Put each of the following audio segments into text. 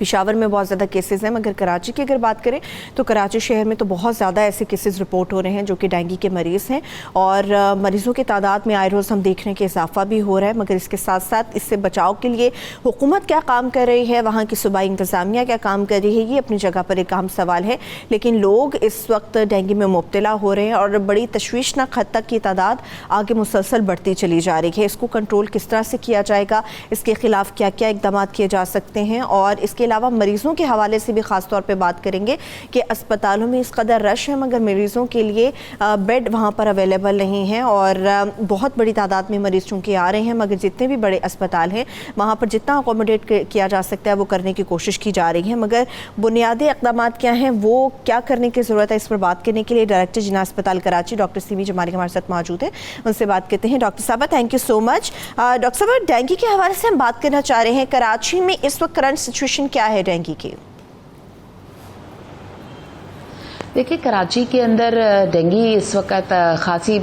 پشاور میں بہت زیادہ کیسز ہیں، مگر کراچی کی اگر بات کریں تو کراچی شہر میں تو بہت زیادہ ایسے کیسز رپورٹ ہو رہے ہیں جو کہ ڈینگی کے مریض ہیں، اور مریضوں کی تعداد میں آئے روز ہم دیکھ رہے ہیں کہ اضافہ بھی ہو رہا ہے۔ مگر اس کے ساتھ ساتھ اس سے بچاؤ کے لیے حکومت کیا کام کر رہی ہے، وہاں کی صوبائی انتظامیہ کیا کام کر رہی ہے، یہ اپنی جگہ پر ایک اہم سوال ہے۔ لیکن لوگ اس وقت ڈینگی میں مبتلا ہو رہے ہیں اور بڑی تشویشناک حد تک کی تعداد آگے مسلسل بڑھتی چلی جا رہی ہے۔ اس کو کنٹرول کس طرح سے کیا جائے گا، اس کے خلاف کیا کیا اقدامات کیے جا سکتے ہیں، اور اس کے علاوہ مریضوں کے حوالے سے بھی خاص طور پہ بات کریں گے کہ اسپتالوں میں اس قدر رش ہے مگر مریضوں کے لیے بیڈ وہاں پر اویلیبل نہیں ہیں، اور بہت بڑی تعداد میں مریض چونکہ آ رہے ہیں، مگر جتنے بھی بڑے اسپتال ہیں وہاں پر جتنا اکوموڈیٹ کیا جا سکتا ہے وہ کرنے کی کوشش کی جا رہی ہے۔ مگر بنیادی اقدامات کیا ہیں، وہ کیا کرنے کی ضرورت ہے، اس پر بات کرنے کے لیے ڈائریکٹر جناح اسپتال کراچی ڈاکٹر سی وی جمالی ہمارے ساتھ موجود ہیں، ان سے بات کرتے ہیں۔ ڈاکٹر صاحبہ thank you so much. Doctor صاحبہ ڈینگی کے حوالے سے ہم بات کرنا چاہ رہے ہیں، کراچی میں اس وقت کرنٹ سچویشن کیا ہے ڈینگی کی؟ دیکھیے کراچی کے اندر ڈینگی اس وقت خاصی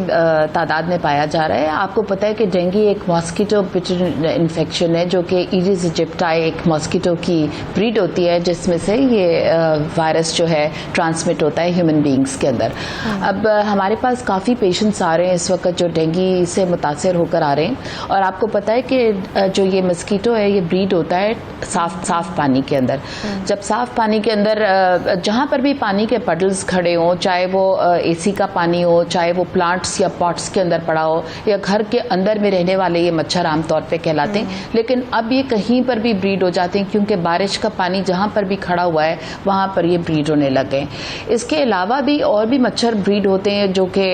تعداد میں پایا جا رہا ہے۔ آپ کو پتہ ہے کہ ڈینگی ایک ماسکیٹو پیٹرن انفیکشن ہے جو کہ ایڈز ایجپٹائی ایک ماسکیٹو کی بریڈ ہوتی ہے جس میں سے یہ وائرس جو ہے ٹرانسمٹ ہوتا ہے ہیومن بینگز کے اندر۔ اب ہمارے پاس کافی پیشنٹس آ رہے ہیں اس وقت جو ڈینگی سے متاثر ہو کر آ رہے ہیں، اور آپ کو پتہ ہے کہ جو یہ مسکیٹو ہے یہ بریڈ ہوتا ہے صاف پانی کے اندر۔ جب صاف پانی کے اندر جہاں پر بھی پانی کے پڈلز کھڑے ہوں، چاہے وہ اے سی کا پانی ہو، چاہے وہ پلانٹس یا پاٹس کے اندر پڑا ہو، یا گھر کے اندر میں رہنے والے یہ مچھر عام طور پہ کہلاتے ہیں، لیکن اب یہ کہیں پر بھی بریڈ ہو جاتے ہیں کیونکہ بارش کا پانی جہاں پر بھی کھڑا ہوا ہے وہاں پر یہ بریڈ ہونے لگے۔ اس کے علاوہ بھی اور بھی مچھر بریڈ ہوتے ہیں جو کہ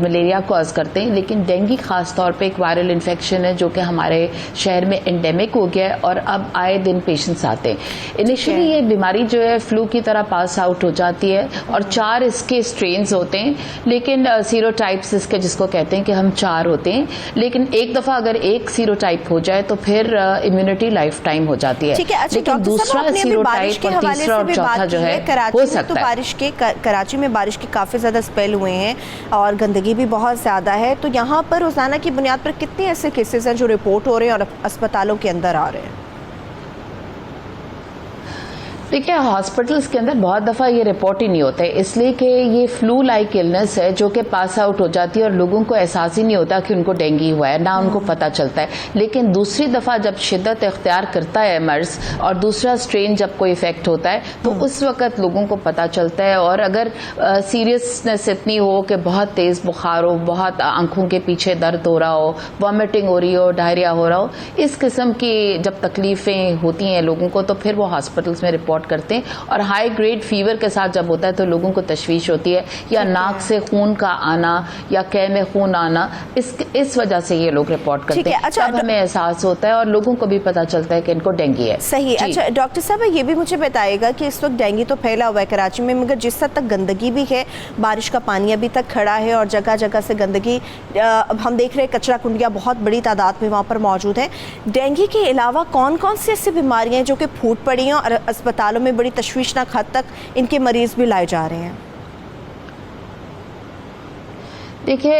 ملیریا کاز کرتے ہیں، لیکن ڈینگی خاص طور پہ ایک وائرل انفیکشن ہے جو کہ ہمارے شہر میں انڈیمک ہو گیا ہے اور اب آئے دن پیشنٹس آتے ہیں۔ انیشلی یہ بیماری جو ہے فلو کی طرح پاس آؤٹ ہو جاتی ہے اور 4 اس کے سٹرینز ہوتے ہیں، لیکن سیرو ٹائپس اس کے جس کو کہتے ہیں کہ ہم 4 ہوتے ہیں، لیکن ایک دفعہ اگر ایک سیرو ٹائپ ہو جائے تو پھر امیونٹی لائف ٹائم ہو جاتی ہے، لیکن دوسرا سیرو ٹائپ اور تیسرا اور چوتھا جو ہے ہو سکتا ہے۔ کراچی میں بارش کے کافی زیادہ سپیل ہوئے ہیں اور گندگی بھی بہت زیادہ ہے، تو یہاں پر روزانہ کی بنیاد پر کتنے ایسے کیسز ہیں جو رپورٹ ہو رہے ہیں اور اسپتالوں کے اندر آ رہے ہیں؟ دیکھیے ہاسپٹلس کے اندر بہت دفعہ یہ رپورٹ ہی نہیں ہوتا ہے، اس لیے کہ یہ فلو لائک النس ہے جو کہ پاس آؤٹ ہو جاتی ہے اور لوگوں کو احساس ہی نہیں ہوتا کہ ان کو ڈینگی ہوا ہے، نہ ان کو پتہ چلتا ہے۔ لیکن دوسری دفعہ جب شدت اختیار کرتا ہے مرض اور دوسرا سٹرین جب کوئی افیکٹ ہوتا ہے تو اس وقت لوگوں کو پتہ چلتا ہے، اور اگر سیریسنس اتنی ہو کہ بہت تیز بخار ہو، بہت آنکھوں کے پیچھے درد ہو رہا ہو، وامٹنگ ہو رہی ہو، ڈائریا ہو رہا ہو، اس قسم کی جب تکلیفیں ہوتی ہیں لوگوں کو تو پھر وہ ہاسپٹلس میں رپورٹ کرتے ہیں، اور ہائی گریڈ فیور کے ساتھ جب ہوتا ہے تو لوگوں کو تشویش ہوتی ہے، یا ناک سے خون کا آنا یا کہہ میں خون آنا، اس وجہ سے یہ لوگ رپورٹ کرتے ہیں، تب ہمیں احساس ہوتا ہے اور لوگوں کو بھی پتا چلتا ہے کہ ان کو ڈینگی ہے۔ صحیح۔ اچھا ڈاکٹر صاحب یہ بھی مجھے بتائے گا کہ اس وقت ڈینگی تو پھیلا ہوا ہے کراچی میں، مگر جس حد تک گندگی بھی ہے، بارش کا پانی ابھی تک کھڑا ہے اور جگہ جگہ سے گندگی، ہم دیکھ رہے ہیں کچرا کنڈیاں بہت بڑی تعداد میں وہاں پر موجود ہیں، ڈینگی کے علاوہ کون کون سی ایسی بیماریاں ہیں جو کہ پھوٹ پڑی ہیں اور اسپتالوں میں بڑی تشویشناک حد تک ان کے مریض بھی لائے جا رہے ہیں؟ دیکھیے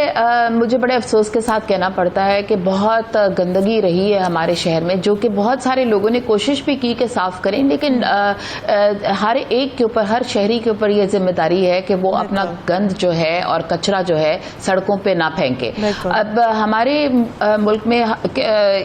مجھے بڑے افسوس کے ساتھ کہنا پڑتا ہے کہ بہت گندگی رہی ہے ہمارے شہر میں، جو کہ بہت سارے لوگوں نے کوشش بھی کی کہ صاف کریں، لیکن ہر ایک کے اوپر، ہر شہری کے اوپر یہ ذمہ داری ہے کہ وہ اپنا گند جو ہے اور کچرا جو ہے سڑکوں پہ نہ پھینکے۔ اب ہمارے ملک میں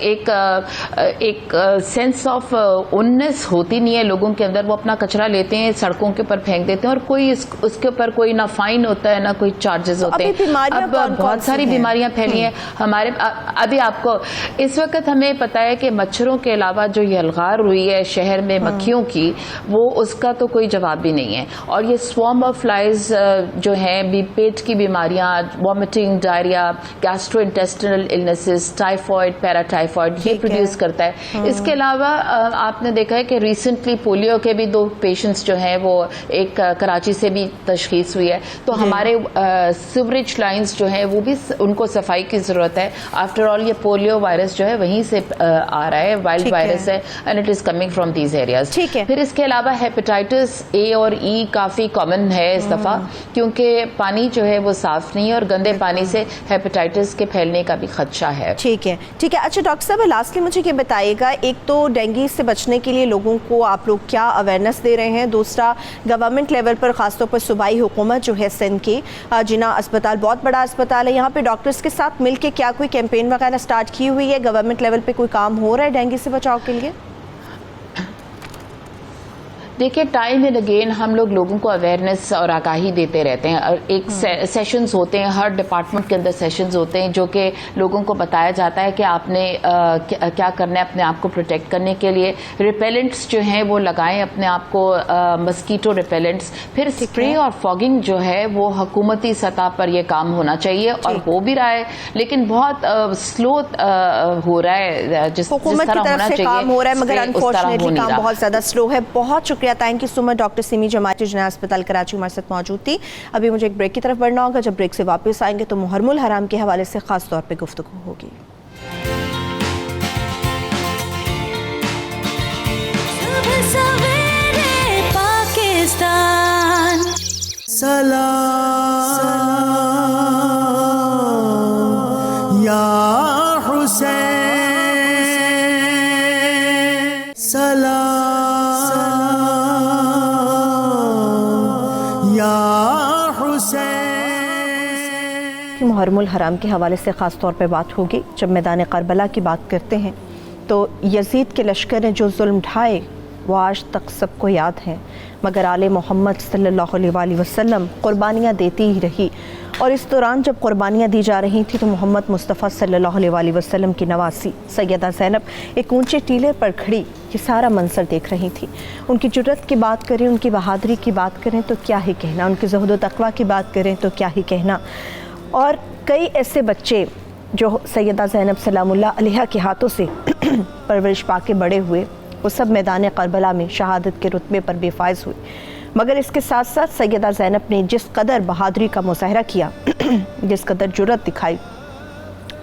ایک سینس آف اوننس ہوتی نہیں ہے لوگوں کے اندر، وہ اپنا کچرا لیتے ہیں سڑکوں کے اوپر پھینک دیتے ہیں اور کوئی اس کے اوپر کوئی نہ فائن ہوتا ہے نہ کوئی چارجز ہوتے ہیں۔ اب بہت ساری بیماریاں پھیلی ہیں ہمارے، ابھی آپ کو اس وقت ہمیں پتا ہے کہ مچھروں کے علاوہ جو یہ الغار ہوئی ہے شہر میں مکھیوں کی، وہ اس کا تو کوئی جواب بھی نہیں ہے، اور یہ سوارم آف فلائز جو ہیں پیٹ کی بیماریاں، vomiting, diarrhoea, gastrointestinal illnesses, typhoid, paratyphoid, یہ پروڈیوس کرتا ہے۔ اس کے علاوہ آپ نے دیکھا ہے کہ ریسنٹلی پولیو کے بھی 2 پیشنٹس جو ہیں وہ ایک کراچی سے بھی تشخیص ہوئی ہے، تو ہمارے سیوریج لائن لائنز جو ہیں وہ بھی ان کو صفائی کی ضرورت ہے. آفٹر آل یہ پولیو وائرس جو ہے وہیں سے آ رہا ہے, وائلڈ وائرس ہے, and it is coming from these areas. پھر اس کے علاوہ ہیپیٹائٹس اے اور ای کافی کامن ہے اس دفعہ, کیونکہ پانی جو ہے وہ صاف نہیں ہے اور گندے پانی سے ہیپیٹائٹس کے پھیلنے کا بھی خدشہ ہے. ٹھیک ہے. اچھا ڈاکٹر صاحب, لاسٹلی مجھے یہ بتائیے گا, ایک تو ڈینگی سے بچنے کے لیے لوگوں کو آپ لوگ کیا اویئرنیس دے رہے ہیں, دوسرا گورنمنٹ لیول پر خاص طور پر صوبائی حکومت جو ہے سندھ کی, جنا اسپتال بہت بڑا اسپتال ہے, یہاں پہ ڈاکٹرز کے ساتھ مل کے کیا کوئی کیمپین وغیرہ سٹارٹ کی ہوئی ہے, گورنمنٹ لیول پہ کوئی کام ہو رہا ہے ڈینگی سے بچاؤ کے لیے؟ دیکھیے, ٹائم اینڈ اگین ہم لوگوں کو اویئرنیس اور آگاہی دیتے رہتے ہیں. ایک سیشنز ہوتے ہیں, ہر ڈپارٹمنٹ کے اندر سیشنز ہوتے ہیں جو کہ لوگوں کو بتایا جاتا ہے کہ آپ نے کیا کرنا ہے اپنے آپ کو پروٹیکٹ کرنے کے لیے. ریپیلنٹس جو ہیں وہ لگائیں اپنے آپ کو, مسکیٹو ریپیلنٹس. پھر اسپرے اور فاگنگ جو ہے وہ حکومتی سطح پر یہ کام ہونا چاہیے, اور ہو بھی رہا ہے, لیکن بہت سلو ہو رہا ہے. جس حکومت کی طرف سے کام ہو رہا ہے, مگر انفارچونیٹلی کام بہت زیادہ سلو ہے. بہت شکریہ, thank you so much doctor semi جماعتی جناح اسپتال کراچی ہمارے ساتھ موجود تھی. ابھی مجھے ایک بریک کی طرف بڑھنا ہوگا, جب بریک سے واپس آئیں گے تو محرم الحرام کے حوالے سے خاص طور پہ گفتگو ہوگی. سلام یا حسین, سلام یا حسین. محرم الحرام کے حوالے سے خاص طور پہ بات ہوگی. جب میدان کربلا کی بات کرتے ہیں تو یزید کے لشکر نے جو ظلم ڈھائے وہ آج تک سب کو یاد ہیں, مگر آل محمد صلی اللہ علیہ وآلہ وسلم قربانیاں دیتی ہی رہی. اور اس دوران جب قربانیاں دی جا رہی تھیں تو محمد مصطفیٰ صلی اللہ علیہ وآلہ وسلم کی نواسی سیدہ زینب ایک اونچے ٹیلے پر کھڑی یہ سارا منظر دیکھ رہی تھی. ان کی جرت کی بات کریں, ان کی بہادری کی بات کریں تو کیا ہی کہنا, ان کے زہد و تقویٰ کی بات کریں تو کیا ہی کہنا. اور کئی ایسے بچے جو سیدہ زینب سلام اللہ علیہ کے ہاتھوں سے پرورش پا کے بڑے ہوئے, وہ سب میدان کربلا میں شہادت کے رتبے پر بے فائز ہوئے. مگر اس کے ساتھ ساتھ سیدہ زینب نے جس قدر بہادری کا مظاہرہ کیا, جس قدر جرت دکھائی,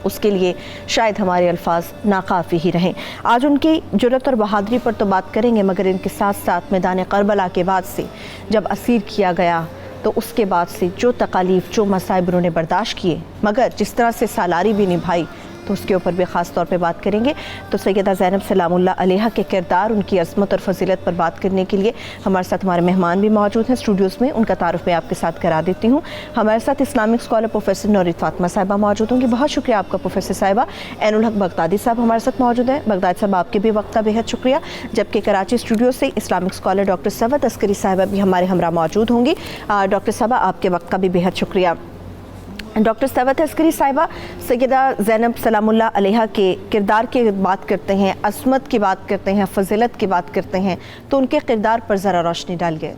اس کے لیے شاید ہمارے الفاظ ناکافی ہی رہیں. آج ان کی جرت اور بہادری پر تو بات کریں گے, مگر ان کے ساتھ ساتھ میدان کربلا کے بعد سے جب اسیر کیا گیا تو اس کے بعد سے جو تکالیف, جو مصائب انہوں نے برداشت کیے, مگر جس طرح سے سالاری بھی نبھائی, تو اس کے اوپر بھی خاص طور پہ بات کریں گے. تو سیدہ زینب سلام اللہ علیہ کے کردار, ان کی عظمت اور فضیلت پر بات کرنے کے لیے ہمارے ساتھ ہمارے مہمان بھی موجود ہیں اسٹوڈیوز میں. ان کا تعارف میں آپ کے ساتھ کرا دیتی ہوں. ہمارے ساتھ اسلامک اسکالر پروفیسر نورید فاطمہ صاحبہ موجود ہوں گی. بہت شکریہ آپ کا پروفیسر صاحبہ. عین الحق بغدادی صاحب ہمارے ساتھ موجود ہیں. بغدادی صاحب آپ کے بھی وقت کا بےحد شکریہ. جبکہ کراچی اسٹوڈیو سے اسلامک اسکالر ڈاکٹر ثروت عسکری صاحبہ بھی ہمارے ہمراہ موجود ہوں گی. ڈاکٹر صاحبہ آپ کے وقت کا بھی بےحد شکریہ. ڈاکٹر ثروت عسکری صاحبہ, سیدہ زینب سلام اللہ علیہ کے کردار کی بات کرتے ہیں, عظمت کی بات کرتے ہیں, فضیلت کی بات کرتے ہیں, تو ان کے کردار پر ذرا روشنی ڈال گئے.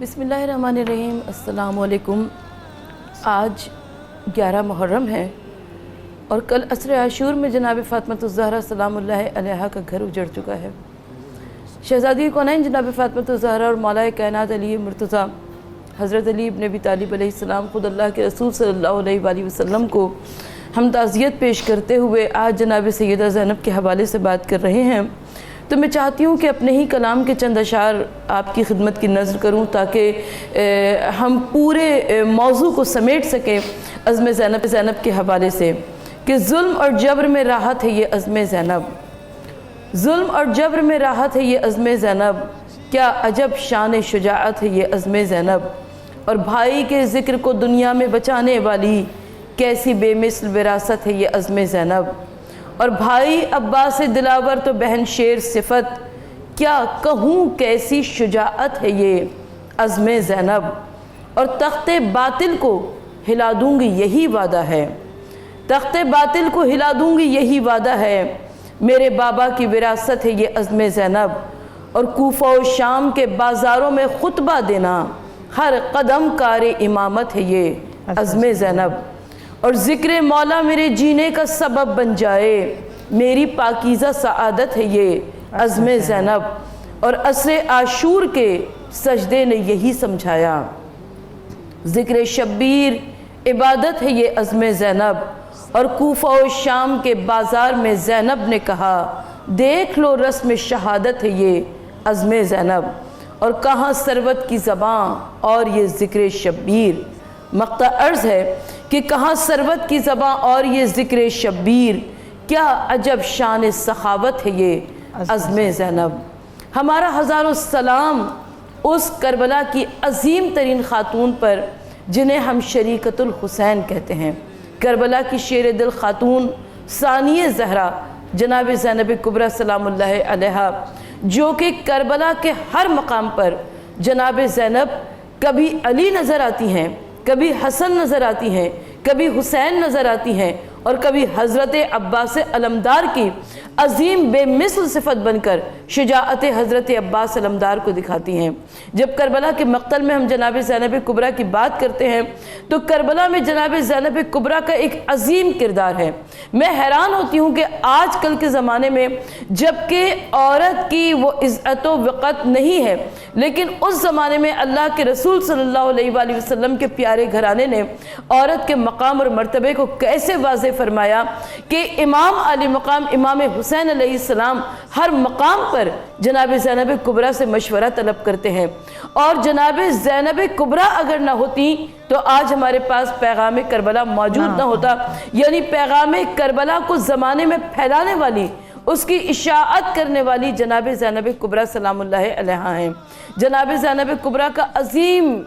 بسم اللہ الرحمن الرحیم. السلام علیکم. آج 11 محرم ہے اور کل عصر عاشور میں جناب فاطمۃ الزہرا سلام اللہ علیہ کا گھر اجڑ چکا ہے. شہزادی کونین جناب فاطمۃ الزہرا اور مولا کائنات علی مرتضیٰ حضرت علی ابن ابی طالب علیہ السلام خود اللہ کے رسول صلی اللہ علیہ وآلہ وسلم کو ہم تعزیت پیش کرتے ہوئے آج جناب سیدہ زینب کے حوالے سے بات کر رہے ہیں. تو میں چاہتی ہوں کہ اپنے ہی کلام کے چند اشعار آپ کی خدمت کی نظر کروں تاکہ ہم پورے موضوع کو سمیٹ سکیں عزم زینب کے حوالے سے. کہ ظلم اور جبر میں راحت ہے یہ عزم زینب, ظلم اور جبر میں راحت ہے یہ عزم زینب, کیا عجب شان شجاعت ہے یہ عزم زینب. اور بھائی کے ذکر کو دنیا میں بچانے والی کیسی بے مثل وراثت ہے یہ عزم زینب. اور بھائی عباس دلاور تو بہن شیر صفت, کیا کہوں کیسی شجاعت ہے یہ عزم زینب. اور تخت باطل کو ہلا دوں گی یہی وعدہ ہے, تخت باطل کو ہلا دوں گی یہی وعدہ ہے, میرے بابا کی وراثت ہے یہ عزم زینب. اور کوفہ و شام کے بازاروں میں خطبہ دینا ہر قدم کار امامت ہے یہ عزم زینب. اور ذکر مولا میرے جینے کا سبب بن جائے, میری پاکیزہ سعادت ہے یہ عزم زینب. اور عصر عاشور کے سجدے نے یہی سمجھایا, ذکر شبیر عبادت ہے یہ عزم زینب، اور کوفہ و شام کے بازار میں زینب نے کہا دیکھ لو رسم شہادت ہے یہ عزم زینب، اور کہاں سروت کی زباں اور یہ ذکر شبیر۔ مقطع عرض ہے کہ کہاں سروت کی زباں اور یہ ذکر شبیر، کیا عجب شان سخاوت ہے یہ عزم زینب۔ ہمارا ہزاروں سلام اس کربلا کی عظیم ترین خاتون پر جنہیں ہم شریکت الحسین کہتے ہیں، کربلا کی شیر دل خاتون ثانیہ زہرا جناب زینب کبریٰ سلام اللہ علیہا، جو کہ کربلا کے ہر مقام پر جناب زینب کبھی علی نظر آتی ہیں، کبھی حسن نظر آتی ہیں، کبھی حسین نظر آتی ہیں، اور کبھی حضرت عباس علمدار کی عظیم بے مثل صفت بن کر شجاعت حضرت عباس علمدار کو دکھاتی ہیں۔ جب کربلا کے مقتل میں ہم جناب زینب کبریٰ کی بات کرتے ہیں تو کربلا میں جناب زینب کبریٰ کا ایک عظیم کردار ہے۔ میں حیران ہوتی ہوں کہ آج کل کے زمانے میں جبکہ عورت کی وہ عزت و وقت نہیں ہے، لیکن اس زمانے میں اللہ کے رسول صلی اللہ علیہ وآلہ وسلم کے پیارے گھرانے نے عورت کے مقام اور مرتبے کو کیسے واضح فرمایا کہ امام علی مقام امام حسین علیہ السلام ہر مقام پر جناب زینب کبریٰ سے مشورہ طلب کرتے ہیں، اور جناب زینب کبریٰ اگر نہ ہوتی تو آج ہمارے پاس پیغام کربلا موجود نہ ہوتا۔ یعنی پیغام کربلا کو زمانے میں پھیلانے والی، اس کی اشاعت کرنے والی جناب زینب کبریٰ سلام اللہ علیہا ہیں۔ جناب زینب کبریٰ کا عظیم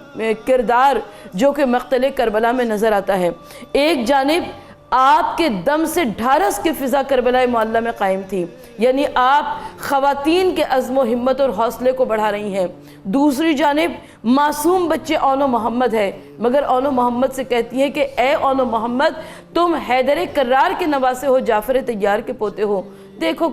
کردار جو کہ مقتل کربلا میں نظر آتا ہے، ایک جانب آپ کے دم سے ڈھارس کی فضا کربلا معلیٰ میں قائم تھی، یعنی آپ خواتین کے عزم و ہمت اور حوصلے کو بڑھا رہی ہیں۔ دوسری جانب معصوم بچے اون و محمد ہے، مگر اون و محمد سے کہتی ہیں کہ اے اون و محمد تم حیدر کرار کے نواسے ہو، جعفر طیار کے پوتے ہو، دیکھو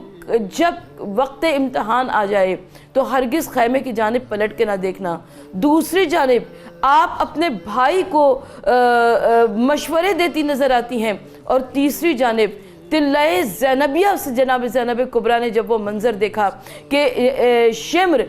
جب وقت امتحان آ جائے تو ہرگز خیمے کی جانب پلٹ کے نہ دیکھنا۔ دوسری جانب آپ اپنے بھائی کو مشورے دیتی نظر آتی ہیں، اور تیسری جانب تلۂ زینبیہ سے جناب زینب کبریٰ نے جب وہ منظر دیکھا کہ شمر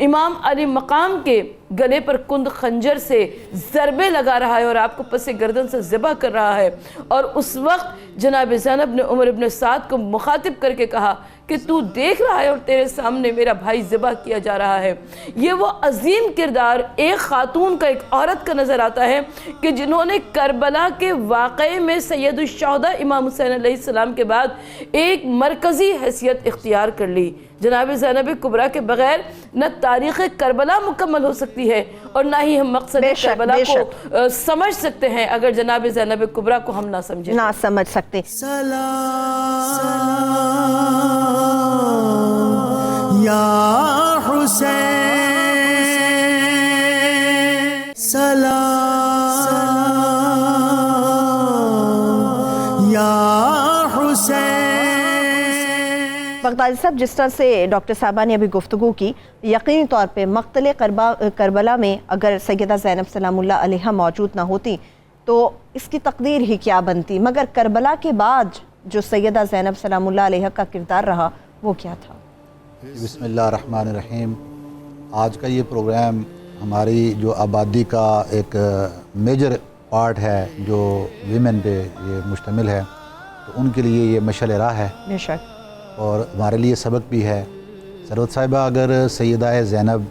امام علی مقام کے گلے پر کند خنجر سے ضربے لگا رہا ہے اور آپ کو پس گردن سے ذبح کر رہا ہے، اور اس وقت جناب زینب نے عمر ابن سعد کو مخاطب کر کے کہا کہ تو دیکھ رہا ہے اور تیرے سامنے میرا بھائی ذبح کیا جا رہا ہے۔ یہ وہ عظیم کردار ایک خاتون کا، ایک عورت کا نظر آتا ہے کہ جنہوں نے کربلا کے واقعے میں سید الشہداء امام حسین علیہ السلام کے بعد ایک مرکزی حیثیت اختیار کر لی۔ جناب زینب کبریٰ کے بغیر نہ تاریخ کربلا مکمل ہو سکتی ہے اور نہ ہی ہم مقصد کربلا کو سمجھ سکتے ہیں اگر جناب زینب کبریٰ کو ہم نہ سمجھیں، نہ سمجھ سکتے۔ سلام یا حسین، سلام یا حسین۔ بغدادی صاحب، جس طرح سے ڈاکٹر صاحبہ نے ابھی گفتگو کی، یقینی طور پہ مقتل کربلا میں اگر سیدہ زینب سلام اللہ علیہا موجود نہ ہوتی تو اس کی تقدیر ہی کیا بنتی، مگر کربلا کے بعد جو سیدہ زینب سلام اللہ علیہا کا کردار رہا وہ کیا تھا؟ بسم اللہ الرحمن الرحیم۔ آج کا یہ پروگرام ہماری جو آبادی کا ایک میجر پارٹ ہے جو ویمن پہ یہ مشتمل ہے، تو ان کے لیے یہ مشعل راہ ہے بے شک، اور ہمارے لیے سبق بھی ہے۔ سروت صاحبہ، اگر سیدہ زینب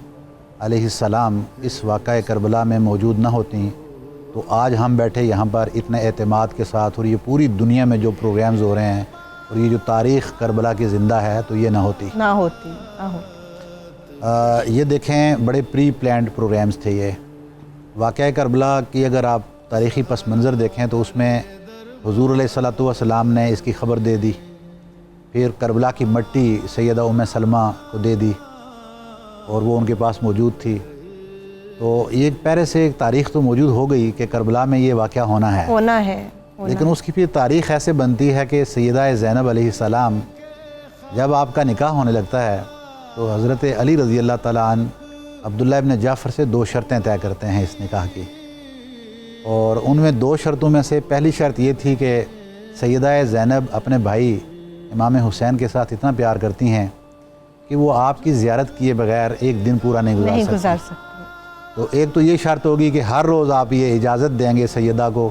علیہ السلام اس واقعہ کربلا میں موجود نہ ہوتیں تو آج ہم بیٹھے یہاں پر اتنے اعتماد کے ساتھ، اور یہ پوری دنیا میں جو پروگرامز ہو رہے ہیں اور یہ جو تاریخ کربلا کی زندہ ہے تو یہ نہ ہوتی۔ یہ دیکھیں، بڑے پری پلانڈ پروگرامز تھے یہ۔ واقعہ کربلا کی اگر آپ تاریخی پس منظر دیکھیں تو اس میں حضور علیہ الصلوۃ والسلام نے اس کی خبر دے دی، پھر کربلا کی مٹی سیدہ ام سلمہ کو دے دی اور وہ ان کے پاس موجود تھی، تو یہ پہلے سے ایک تاریخ تو موجود ہو گئی کہ کربلا میں یہ واقعہ ہونا ہے، لیکن اس کی پھر تاریخ ایسے بنتی ہے کہ سیدہ زینب علیہ السلام جب آپ کا نکاح ہونے لگتا ہے تو حضرت علی رضی اللہ تعالیٰ عنہ عبداللہ ابن جعفر سے 2 شرطیں طے کرتے ہیں اس نکاح کی، اور ان میں 2 شرطوں میں سے پہلی شرط یہ تھی کہ سیدہ زینب اپنے بھائی امام حسین کے ساتھ اتنا پیار کرتی ہیں کہ وہ آپ کی زیارت کیے بغیر ایک دن پورا نہیں گزار سکتی۔ تو ایک تو یہ شرط ہوگی کہ ہر روز آپ یہ اجازت دیں گے سیدہ کو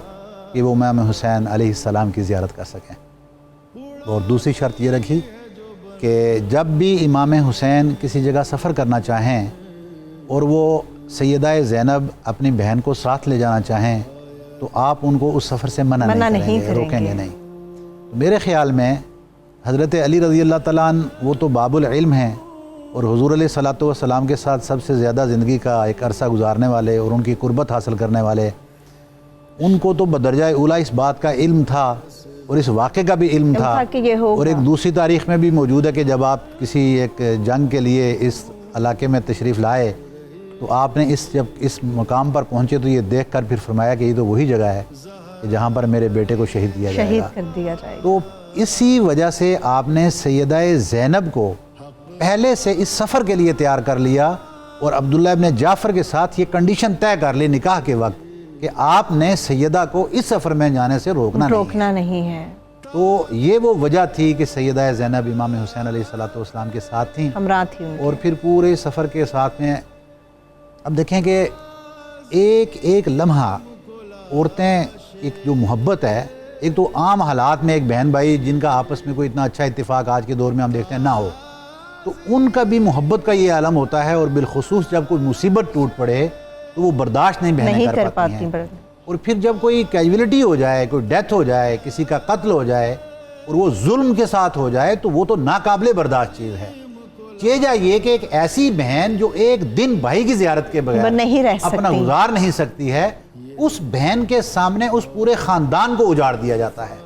کہ وہ امام حسین علیہ السلام کی زیارت کر سکیں، اور دوسری شرط یہ رکھی کہ جب بھی امام حسین کسی جگہ سفر کرنا چاہیں اور وہ سیدہ زینب اپنی بہن کو ساتھ لے جانا چاہیں تو آپ ان کو اس سفر سے منع نہیں کریں گے، روکیں گے نہیں۔ تو میرے خیال میں حضرت علی رضی اللہ تعالیٰ عنہ وہ تو باب العلم ہیں، اور حضور علیہ الصلوۃ والسلام کے ساتھ سب سے زیادہ زندگی کا ایک عرصہ گزارنے والے اور ان کی قربت حاصل کرنے والے، ان کو تو بدرجہ اولا اس بات کا علم تھا اور اس واقعے کا بھی علم تھا کہ یہ ہوگا۔ اور ایک دوسری تاریخ میں بھی موجود ہے کہ جب آپ کسی ایک جنگ کے لیے اس علاقے میں تشریف لائے تو آپ نے جب اس مقام پر پہنچے تو یہ دیکھ کر پھر فرمایا کہ یہ تو وہی جگہ ہے کہ جہاں پر میرے بیٹے کو شہید کیا جائے گا، شہید کر دیا جائے گا۔ تو اسی وجہ سے آپ نے سیدہ زینب کو پہلے سے اس سفر کے لیے تیار کر لیا، اور عبداللہ ابن جعفر کے ساتھ یہ کنڈیشن طے کر لی نکاح کے وقت کہ آپ نے سیدہ کو اس سفر میں جانے سے روکنا نہیں ہے۔ تو یہ وہ وجہ تھی کہ سیدہ زینب امام حسین علیہ الصلوۃ والسلام کے ساتھ تھیں، ہمراہ تھی ان اور پھر پورے سفر کے ساتھ میں اب دیکھیں کہ ایک ایک لمحہ عورتیں ایک جو محبت ہے، ایک تو عام حالات میں ایک بہن بھائی جن کا آپس میں کوئی اتنا اچھا اتفاق آج کے دور میں ہم دیکھتے ہیں نہ ہو، تو ان کا بھی محبت کا یہ عالم ہوتا ہے، اور بالخصوص جب کوئی مصیبت ٹوٹ پڑے تو وہ برداشت نہیں کر پاتی ہیں، اور پھر جب کوئی کیجولیٹی ہو جائے، کوئی ڈیتھ ہو جائے، کسی کا قتل ہو جائے اور وہ ظلم کے ساتھ ہو جائے تو وہ تو ناقابل برداشت چیز ہے۔ چیزا یہ کہ ایک ایسی بہن جو ایک دن بھائی کی زیارت کے بغیر نہیں رہ سکتی، اپنا گزار نہیں سکتی ہے، اس بہن کے سامنے اس پورے خاندان کو اجاڑ دیا جاتا ہے،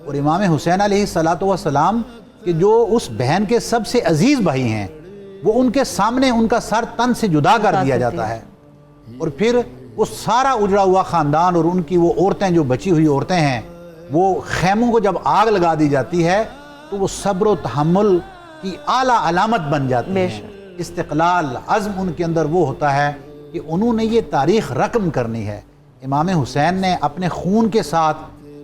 اور امام حسین علیہ الصلوۃ والسلام کہ جو اس بہن کے سب سے عزیز بھائی ہیں وہ ان کے سامنے ان کا سر تن سے جدا کر دیا جاتا ہے، اور پھر وہ سارا اجڑا ہوا خاندان اور ان کی وہ عورتیں جو بچی ہوئی عورتیں ہیں وہ خیموں کو جب آگ لگا دی جاتی ہے تو وہ صبر و تحمل کی اعلیٰ علامت بن جاتی ہے، استقلال عزم ان کے اندر وہ ہوتا ہے کہ انہوں نے یہ تاریخ رقم کرنی ہے۔ امام حسین نے اپنے خون کے ساتھ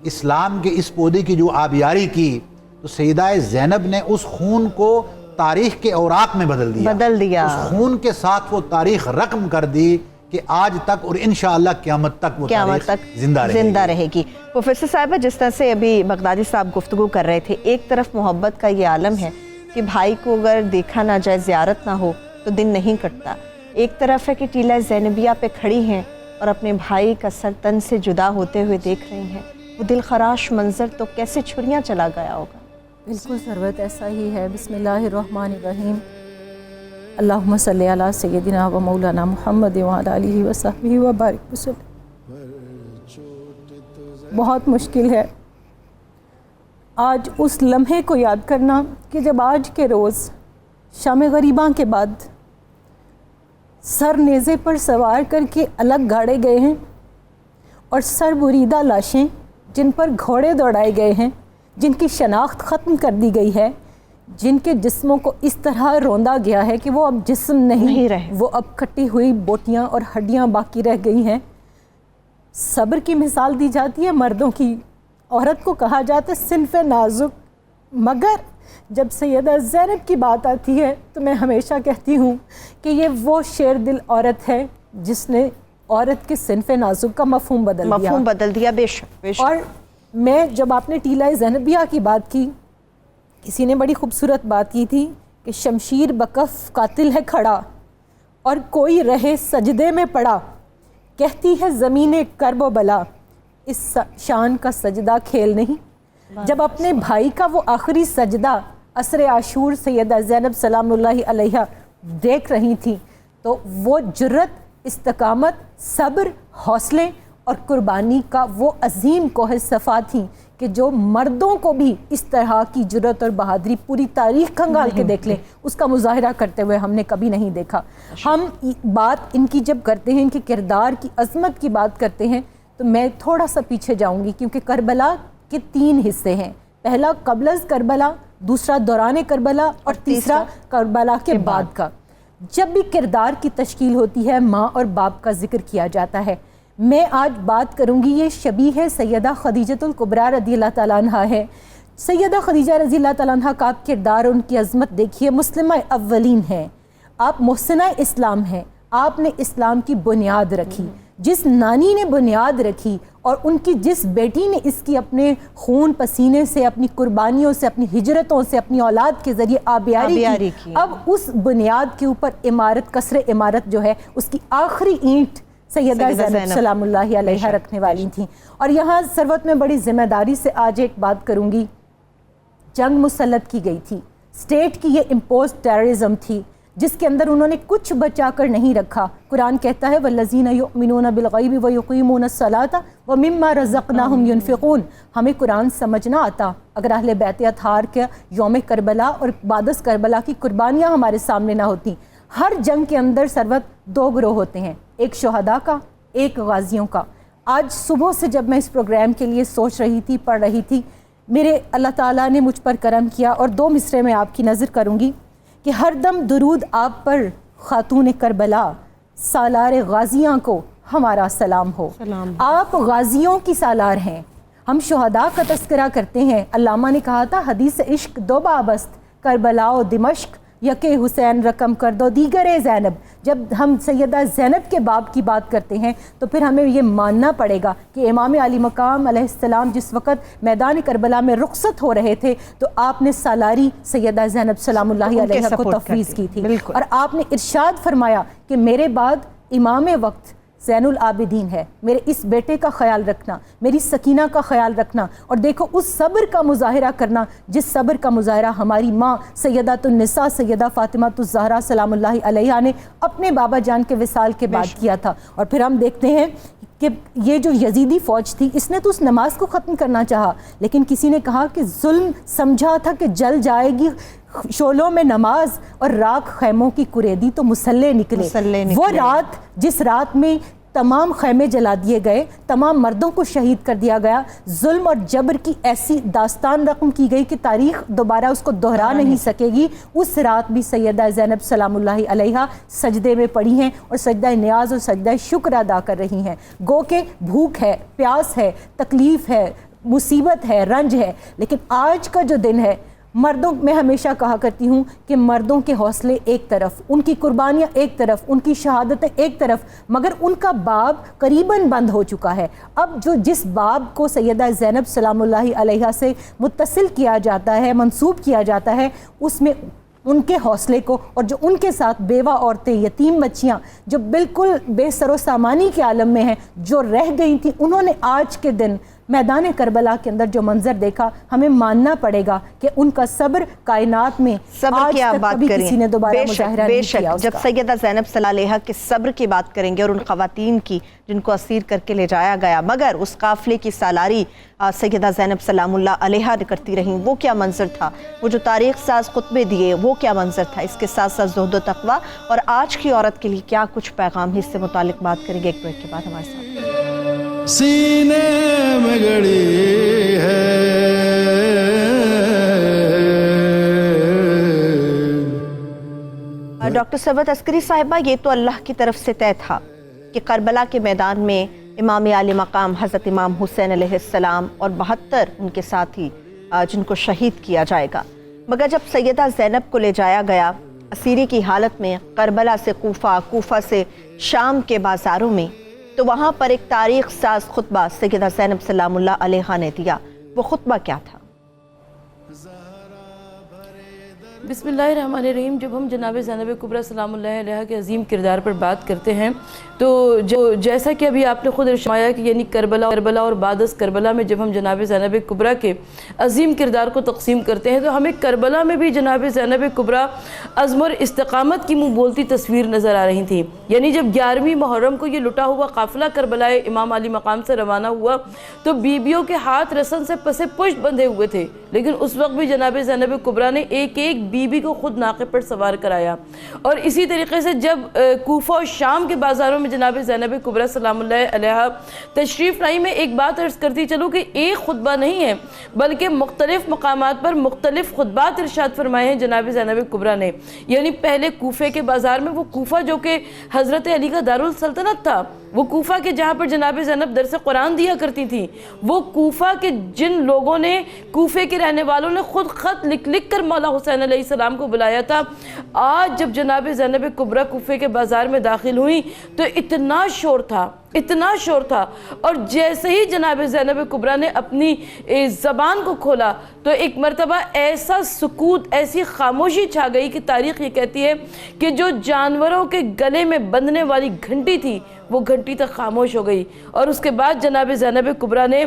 اسلام کے اس پودے کی جو آبیاری کی تو سیدہ زینب نے اس خون کو تاریخ کے اوراق میں بدل دیا، اس خون کے ساتھ وہ تاریخ رقم کر دی کہ آج تک اور انشاءاللہ قیامت تک وہ تاریخ زندہ رہے گی۔ پروفیسر صاحبہ، جس طرح سے ابھی بغدادی صاحب گفتگو کر رہے تھے، ایک طرف محبت کا یہ عالم ہے کہ بھائی کو اگر دیکھا نہ جائے، زیارت نہ ہو تو دن نہیں کٹتا، ایک طرف ہے کہ ٹیلہ زینبیہ پہ کھڑی ہیں اور اپنے بھائی کا سر تن سے جدا ہوتے ہوئے دیکھ رہی ہیں، وہ دل خراش منظر تو کیسے چھریاں چلا گیا ہوگا۔ بالکل ثروت ایسا ہی ہے۔ بسم اللہ الرحمن الرحیم، اللہم صلی علی سیدنا و مولانا محمد وعلی آلہ وصحبہ وبارک وسلم۔ بہت مشکل ہے آج اس لمحے کو یاد کرنا کہ جب آج کے روز شام غریباں کے بعد سر نیزے پر سوار کر کے الگ گاڑے گئے ہیں، اور سر بریدہ لاشیں جن پر گھوڑے دوڑائے گئے ہیں، جن کی شناخت ختم کر دی گئی ہے، جن کے جسموں کو اس طرح روندا گیا ہے کہ وہ اب جسم نہیں رہے، وہ اب کٹی ہوئی بوٹیاں اور ہڈیاں باقی رہ گئی ہیں۔ صبر کی مثال دی جاتی ہے مردوں کی، عورت کو کہا جاتا ہے صنف نازک، مگر جب سیدہ زینب کی بات آتی ہے تو میں ہمیشہ کہتی ہوں کہ یہ وہ شیر دل عورت ہے جس نے عورت کے صنف نازک کا مفہوم بدل دیا۔ بے شک۔ اور میں جب آپ نے ٹیلہ زینبیہ کی بات کی، کسی نے بڑی خوبصورت بات کی تھی کہ شمشیر بکف قاتل ہے کھڑا اور کوئی رہے سجدے میں پڑا، کہتی ہے زمین کرب و بلا، اس شان کا سجدہ کھیل نہیں۔ جب اپنے بھائی کا وہ آخری سجدہ عصر عاشور سیدہ زینب سلام اللہ علیہا دیکھ رہی تھی تو وہ جرت، استقامت، صبر، حوصلے اور قربانی کا وہ عظیم کوہ صفا تھیں کہ جو مردوں کو بھی اس طرح کی جرت اور بہادری پوری تاریخ کھنگال کے دیکھ لیں، اس کا مظاہرہ کرتے ہوئے ہم نے کبھی نہیں دیکھا۔ ہم بات ان کی جب کرتے ہیں، ان کی کردار کی عظمت کی بات کرتے ہیں، تو میں تھوڑا سا پیچھے جاؤں گی، کیونکہ کربلا کے 3 حصے ہیں، پہلا قبل از کربلا، دوسرا دوران کربلا اور تیسرا کربلا کے بعد کا۔ جب بھی کردار کی تشکیل ہوتی ہے، ماں اور باپ کا ذکر کیا جاتا ہے۔ میں آج بات کروں گی، یہ شبیہ ہے سیدہ خدیجۃ الکبریٰ رضی اللہ تعالیٰ عنہا ہے۔ سیدہ خدیجہ رضی اللہ تعالیٰ عنہا کا آپ کردار، ان کی عظمت دیکھیے، مسلمہ اولین ہیں، آپ محسنہ اسلام ہیں، آپ نے اسلام کی بنیاد رکھی، جس نانی نے بنیاد رکھی اور ان کی جس بیٹی نے اس کی اپنے خون پسینے سے، اپنی قربانیوں سے، اپنی ہجرتوں سے، اپنی اولاد کے ذریعے آبیاری کی، اب اس بنیاد کے اوپر عمارت، قصر عمارت جو ہے اس کی آخری اینٹ سیدہ زینب سلام اللہ علیہا رکھنے والی تھیں۔ اور یہاں سروت میں بڑی ذمہ داری سے آج ایک بات کروں گی، جنگ مسلط کی گئی تھی، اسٹیٹ کی یہ امپوز ٹیررزم تھی جس کے اندر انہوں نے کچھ بچا کر نہیں رکھا۔ قرآن کہتا ہے وَالَّذِينَ يُؤْمِنُونَ بِالْغَيْبِ وَيُقِيمُونَ الصَّلَاةَ وَمِمَّا رَزَقْنَاهُمْ يُنْفِقُونَ۔ ہمیں قرآن سمجھنا آتا اگر اہل بیت اطہار کے یوم کربلا اور بعد کربلا کی قربانیاں ہمارے سامنے نہ ہوتی۔ ہر جنگ کے اندر سروت دو گروہ ہوتے ہیں، ایک شہداء کا، ایک غازیوں کا۔ آج صبح سے جب میں اس پروگرام کے لیے سوچ رہی تھی، پڑھ رہی تھی، میرے اللہ تعالیٰ نے مجھ پر کرم کیا، اور دو مصرے میں آپ کی نظر کروں گی کہ ہر دم درود آپ پر خاتون کربلا، سالار غازیاں کو ہمارا سلام ہو۔ آپ غازیوں کی سالار ہیں، ہم شہداء کا تذکرہ کرتے ہیں۔ علامہ نے کہا تھا حدیث عشق دو بابست، کربلا و دمشق یکے حسین رقم کر دو دیگر زینب۔ جب ہم سیدہ زینب کے باب کی بات کرتے ہیں تو پھر ہمیں یہ ماننا پڑے گا کہ امام علی مقام علیہ السلام جس وقت میدان کربلا میں رخصت ہو رہے تھے تو آپ نے سالاری سیدہ زینب سلام اللہ علیہا کو تفویض کی تھی، اور آپ نے ارشاد فرمایا کہ میرے بعد امام وقت زین العابدین ہے، میرے اس بیٹے کا خیال رکھنا، میری سکینہ کا خیال رکھنا، اور دیکھو اس صبر کا مظاہرہ کرنا جس صبر کا مظاہرہ ہماری ماں سیدۃ النساء سیدہ فاطمہ الزہرا سلام اللہ علیہا نے اپنے بابا جان کے وصال کے بعد کیا تھا۔ اور پھر ہم دیکھتے ہیں کہ یہ جو یزیدی فوج تھی اس نے تو اس نماز کو ختم کرنا چاہا، لیکن کسی نے کہا کہ ظلم سمجھا تھا کہ جل جائے گی شولوں میں نماز اور راکھ خیموں کی کریدی تو مسلح نکلے۔ وہ رات جس رات میں تمام خیمے جلا دیے گئے، تمام مردوں کو شہید کر دیا گیا، ظلم اور جبر کی ایسی داستان رقم کی گئی کہ تاریخ دوبارہ اس کو دہرا نہیں سکے گی، اس رات بھی سیدہ زینب سلام اللہ علیہا سجدے میں پڑی ہیں اور سجدہ نیاز اور سجدہ شکر ادا کر رہی ہیں۔ گو کہ بھوک ہے، پیاس ہے، تکلیف ہے، مصیبت ہے، رنج ہے، لیکن آج کا جو دن ہے، مردوں میں ہمیشہ کہا کرتی ہوں کہ مردوں کے حوصلے ایک طرف، ان کی قربانیاں ایک طرف، ان کی شہادتیں ایک طرف، مگر ان کا باب قریباً بند ہو چکا ہے۔ اب جو جس باب کو سیدہ زینب سلام اللہ علیہا سے متصل کیا جاتا ہے، منسوب کیا جاتا ہے، اس میں ان کے حوصلے کو، اور جو ان کے ساتھ بیوہ عورتیں، یتیم بچیاں جو بالکل بے سر و سامانی کے عالم میں ہیں، جو رہ گئی تھیں، انہوں نے آج کے دن میدان کربلا کے اندر جو منظر دیکھا، ہمیں ماننا پڑے گا کہ ان کا صبر کائنات میں صبر کی آپ بات کریں، کسی نے دوبارہ مظاہرہ نہیں کیا۔ جب سیدہ زینب صلی اللہ علیہ کے صبر کی بات کریں گے اور ان خواتین کی جن کو اسیر کر کے لے جایا گیا، مگر اس قافلے کی سالاری سیدہ زینب سلام اللہ علیہا کرتی رہیں، وہ کیا منظر تھا؟ وہ جو تاریخ ساز خطبے دیے وہ کیا منظر تھا؟ اس کے ساتھ ساتھ زہد و تقویٰ اور آج کی عورت کے لیے کیا کچھ پیغام ہے، اس سے متعلق بات کریں گے ایک بریک کے بعد ہمارے ساتھ۔ سینے میں گڑی ہے ڈاکٹر ثروت عسکری صاحبہ، یہ تو اللہ کی طرف سے طے تھا کہ کربلا کے میدان میں امام علی مقام حضرت امام حسین علیہ السلام اور 72 ان کے ساتھی جن کو شہید کیا جائے گا، مگر جب سیدہ زینب کو لے جایا گیا اسیری کی حالت میں کربلا سے کوفہ، کوفہ سے شام کے بازاروں میں، تو وہاں پر ایک تاریخ ساز خطبہ سیدہ زینب سلام اللہ علیہا نے دیا۔ وہ خطبہ کیا تھا؟ بسم اللہ الرحمن الرحیم۔ جب ہم جناب زینب کبریٰ سلام اللہ علیہا کے عظیم کردار پر بات کرتے ہیں تو جیسا کہ ابھی آپ نے خود ارشاد کہ یعنی کربلا اور بعد از کربلا میں جب ہم جناب زینب کبریٰ کے عظیم کردار کو تقسیم کرتے ہیں تو ہمیں کربلا میں بھی جناب زینب کبریٰ عزم اور استقامت کی منہ بولتی تصویر نظر آ رہی تھی۔ یعنی جب 11ویں محرم کو یہ لٹا ہوا قافلہ کربلا امام علی مقام سے روانہ ہوا تو بیبیوں کے ہاتھ رسن سے پس پشت بندھے ہوئے تھے، لیکن اس وقت بھی جناب زینب کبریٰ نے ایک ایک بیوی کو خود ناقے پر سوار کرایا۔ اور اسی طریقے سے جب کوفہ اور شام کے بازاروں میں جناب زینب کبریٰ سلام اللہ علیہا تشریف لائی، میں ایک بات عرض کرتی چلوں کہ ایک خطبہ نہیں ہے بلکہ مختلف مقامات پر مختلف خطبات ارشاد فرمائے ہیں جناب زینب کبریٰ نے۔ یعنی پہلے کوفے کے بازار میں، وہ کوفہ جو کہ حضرت علی کا دارالسلطنت تھا، وہ کوفہ کے جہاں پر جناب زینب درس قرآن دیا کرتی تھی، وہ کوفہ کے جن لوگوں نے، کوفے کے رہنے والوں نے خود خط لکھ لکھ کر مولا حسین علیہ علیہ السلام کو بلایا تھا. آج جب جناب زینب کبریٰ کوفے کے بازار میں داخل ہوئی تو اتنا شور تھا اور جیسے ہی جناب زینب کبریٰ نے اپنی زبان کو کھولا تو ایک مرتبہ ایسا سکوت، ایسی خاموشی چھا گئی کہ تاریخ یہ کہتی ہے کہ جو جانوروں کے گلے میں بندھنے والی گھنٹی تھی وہ گھنٹی تک خاموش ہو گئی. اور اس کے بعد جناب زینب کبریٰ نے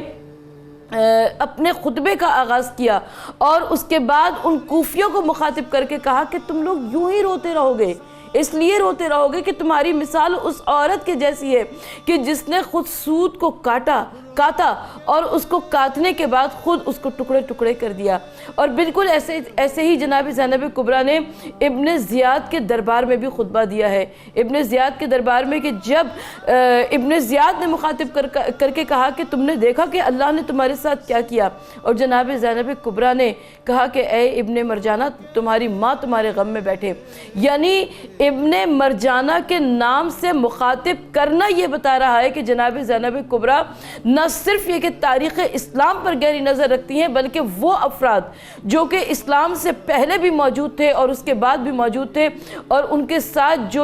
اپنے خطبے کا آغاز کیا اور اس کے بعد ان کوفیوں کو مخاطب کر کے کہا کہ تم لوگ یوں ہی روتے رہو گے، اس لیے روتے رہو گے کہ تمہاری مثال اس عورت کے جیسی ہے کہ جس نے خود سوت کو کاتا اور اس کو کاٹنے کے بعد خود اس کو ٹکڑے ٹکڑے کر دیا. اور بالکل ایسے ہی جناب زینب کبریٰ نے ابن زیاد کے دربار میں بھی خطبہ دیا ہے. ابن زیاد کے دربار میں کہ جب ابن زیاد نے مخاطب کر کے کہا کہ تم نے دیکھا کہ اللہ نے تمہارے ساتھ کیا کیا، اور جناب زینب کبریٰ نے کہا کہ اے ابن مرجانہ تمہاری ماں تمہارے غم میں بیٹھے. یعنی ابن مرجانہ کے نام سے مخاطب کرنا یہ بتا رہا ہے کہ جناب زینب کبریٰ نہ صرف یہ کہ تاریخ اسلام پر گہری نظر رکھتی ہیں بلکہ وہ افراد جو کہ اسلام سے پہلے بھی موجود تھے اور اس کے بعد بھی موجود تھے اور ان کے ساتھ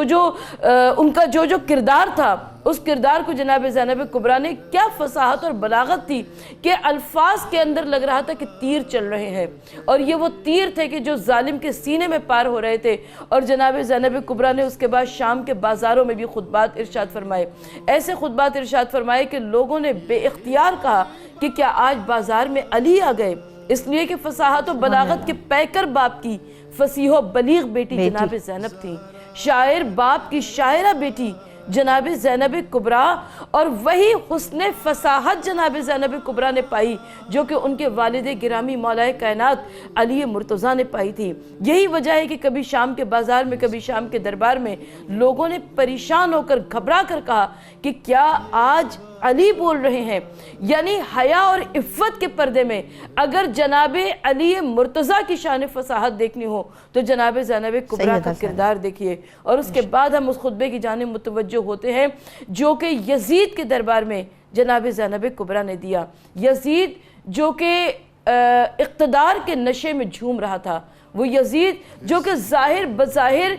ان کا جو کردار تھا اس کردار کو جناب زینب کبریٰ نے کیا فصاحت اور بلاغت تھی کہ الفاظ کے اندر لگ رہا تھا کہ تیر چل رہے ہیں، اور یہ وہ تیر تھے کہ جو ظالم کے سینے میں پار ہو رہے تھے. اور جناب زینب کبریٰ نے اس کے بعد شام کے بازاروں میں بھی خطبات ارشاد فرمائے. ایسے خطبات ارشاد فرمائے کہ لوگوں نے بے اختیار کہا کہ کیا آج بازار میں علی آ گئے، اس لیے کہ فصاحت و بلاغت کے پیکر باپ کی فصیح و بلیغ بیٹی جناب زینب تھی، شاعر باپ کی شاعرہ بیٹی جناب زینب کبریٰ، اور وہی حسن فصاحت جناب زینب کبریٰ نے پائی جو کہ ان کے والد گرامی مولا کائنات علی مرتضیٰ نے پائی تھی. یہی وجہ ہے کہ کبھی شام کے بازار میں کبھی شام کے دربار میں لوگوں نے پریشان ہو کر گھبرا کر کہا کہ کیا آج علی بول رہے ہیں. یعنی حیا اور عفت کے پردے میں اگر جناب علی مرتضیٰ کی شان فصاحت دیکھنی ہو تو جناب زینب کبریٰ کا کردار دیکھیے. اور اس کے بعد ہم اس خطبے کی جانب متوجہ ہوتے ہیں جو کہ یزید کے دربار میں جناب زینب کبریٰ نے دیا. یزید جو کہ اقتدار کے نشے میں جھوم رہا تھا، وہ یزید جو کہ ظاہر بظاہر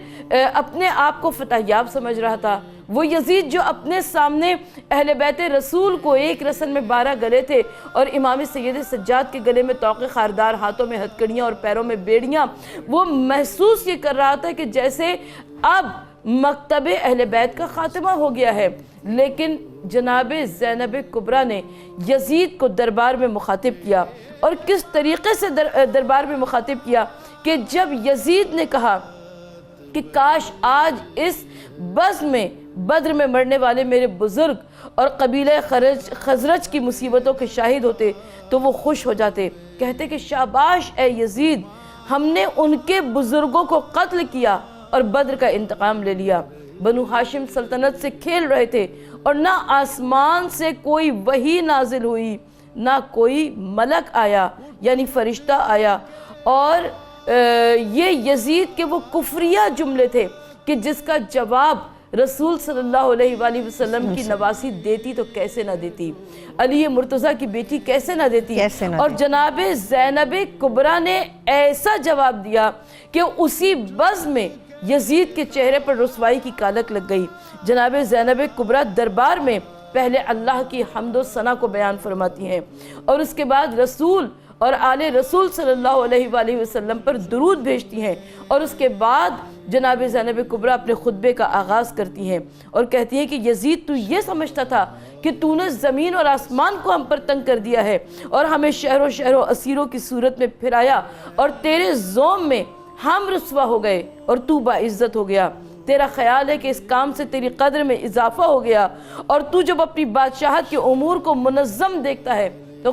اپنے آپ کو فتح یاب سمجھ رہا تھا، وہ یزید جو اپنے سامنے اہل بیت رسول کو ایک رسن میں 12 گلے تھے اور امام سید سجاد کے گلے میں توق خاردار، ہاتھوں میں ہتھکڑیاں اور پیروں میں بیڑیاں، وہ محسوس یہ کر رہا تھا کہ جیسے اب مکتب اہل بیت کا خاتمہ ہو گیا ہے. لیکن جناب زینب کبریٰ نے یزید کو دربار میں مخاطب کیا، اور کس طریقے سے دربار میں مخاطب کیا کہ جب یزید نے کہا کہ کاش آج اس بزم میں بدر میں مرنے والے میرے بزرگ اور قبیلہ خزرج کی مصیبتوں کے شاہد ہوتے تو وہ خوش ہو جاتے. کہتے کہ شاباش اے یزید، ہم نے ان کے بزرگوں کو قتل کیا اور بدر کا انتقام لے لیا. بنو ہاشم سلطنت سے کھیل رہے تھے اور نہ آسمان سے کوئی وحی نازل ہوئی، نہ کوئی ملک آیا یعنی فرشتہ آیا. اور یہ یزید کے وہ کفریہ جملے تھے کہ جس کا جواب رسول صلی اللہ علیہ وآلہ وسلم کی نواسی دیتی تو کیسے نہ دیتی، علی مرتضیٰ کی بیٹی کیسے نہ دیتی. اور جناب زینب کبریٰ نے ایسا جواب دیا کہ اسی بزم میں یزید کے چہرے پر رسوائی کی کالک لگ گئی. جناب زینب کبریٰ دربار میں پہلے اللہ کی حمد و ثنا کو بیان فرماتی ہیں اور اس کے بعد رسول اور آل رسول صلی اللہ علیہ وآلہ وسلم پر درود بھیجتی ہیں، اور اس کے بعد جناب زینب کبریٰ اپنے خطبے کا آغاز کرتی ہیں اور کہتی ہیں کہ یزید تو یہ سمجھتا تھا کہ تو نے زمین اور آسمان کو ہم پر تنگ کر دیا ہے اور ہمیں شہر و اسیروں کی صورت میں پھرایا، اور تیرے زوم میں ہم رسوا ہو گئے اور تو باعزت ہو گیا. تیرا خیال ہے کہ اس کام سے تیری قدر میں اضافہ ہو گیا، اور تو جب اپنی بادشاہت کے امور کو منظم دیکھتا ہے تو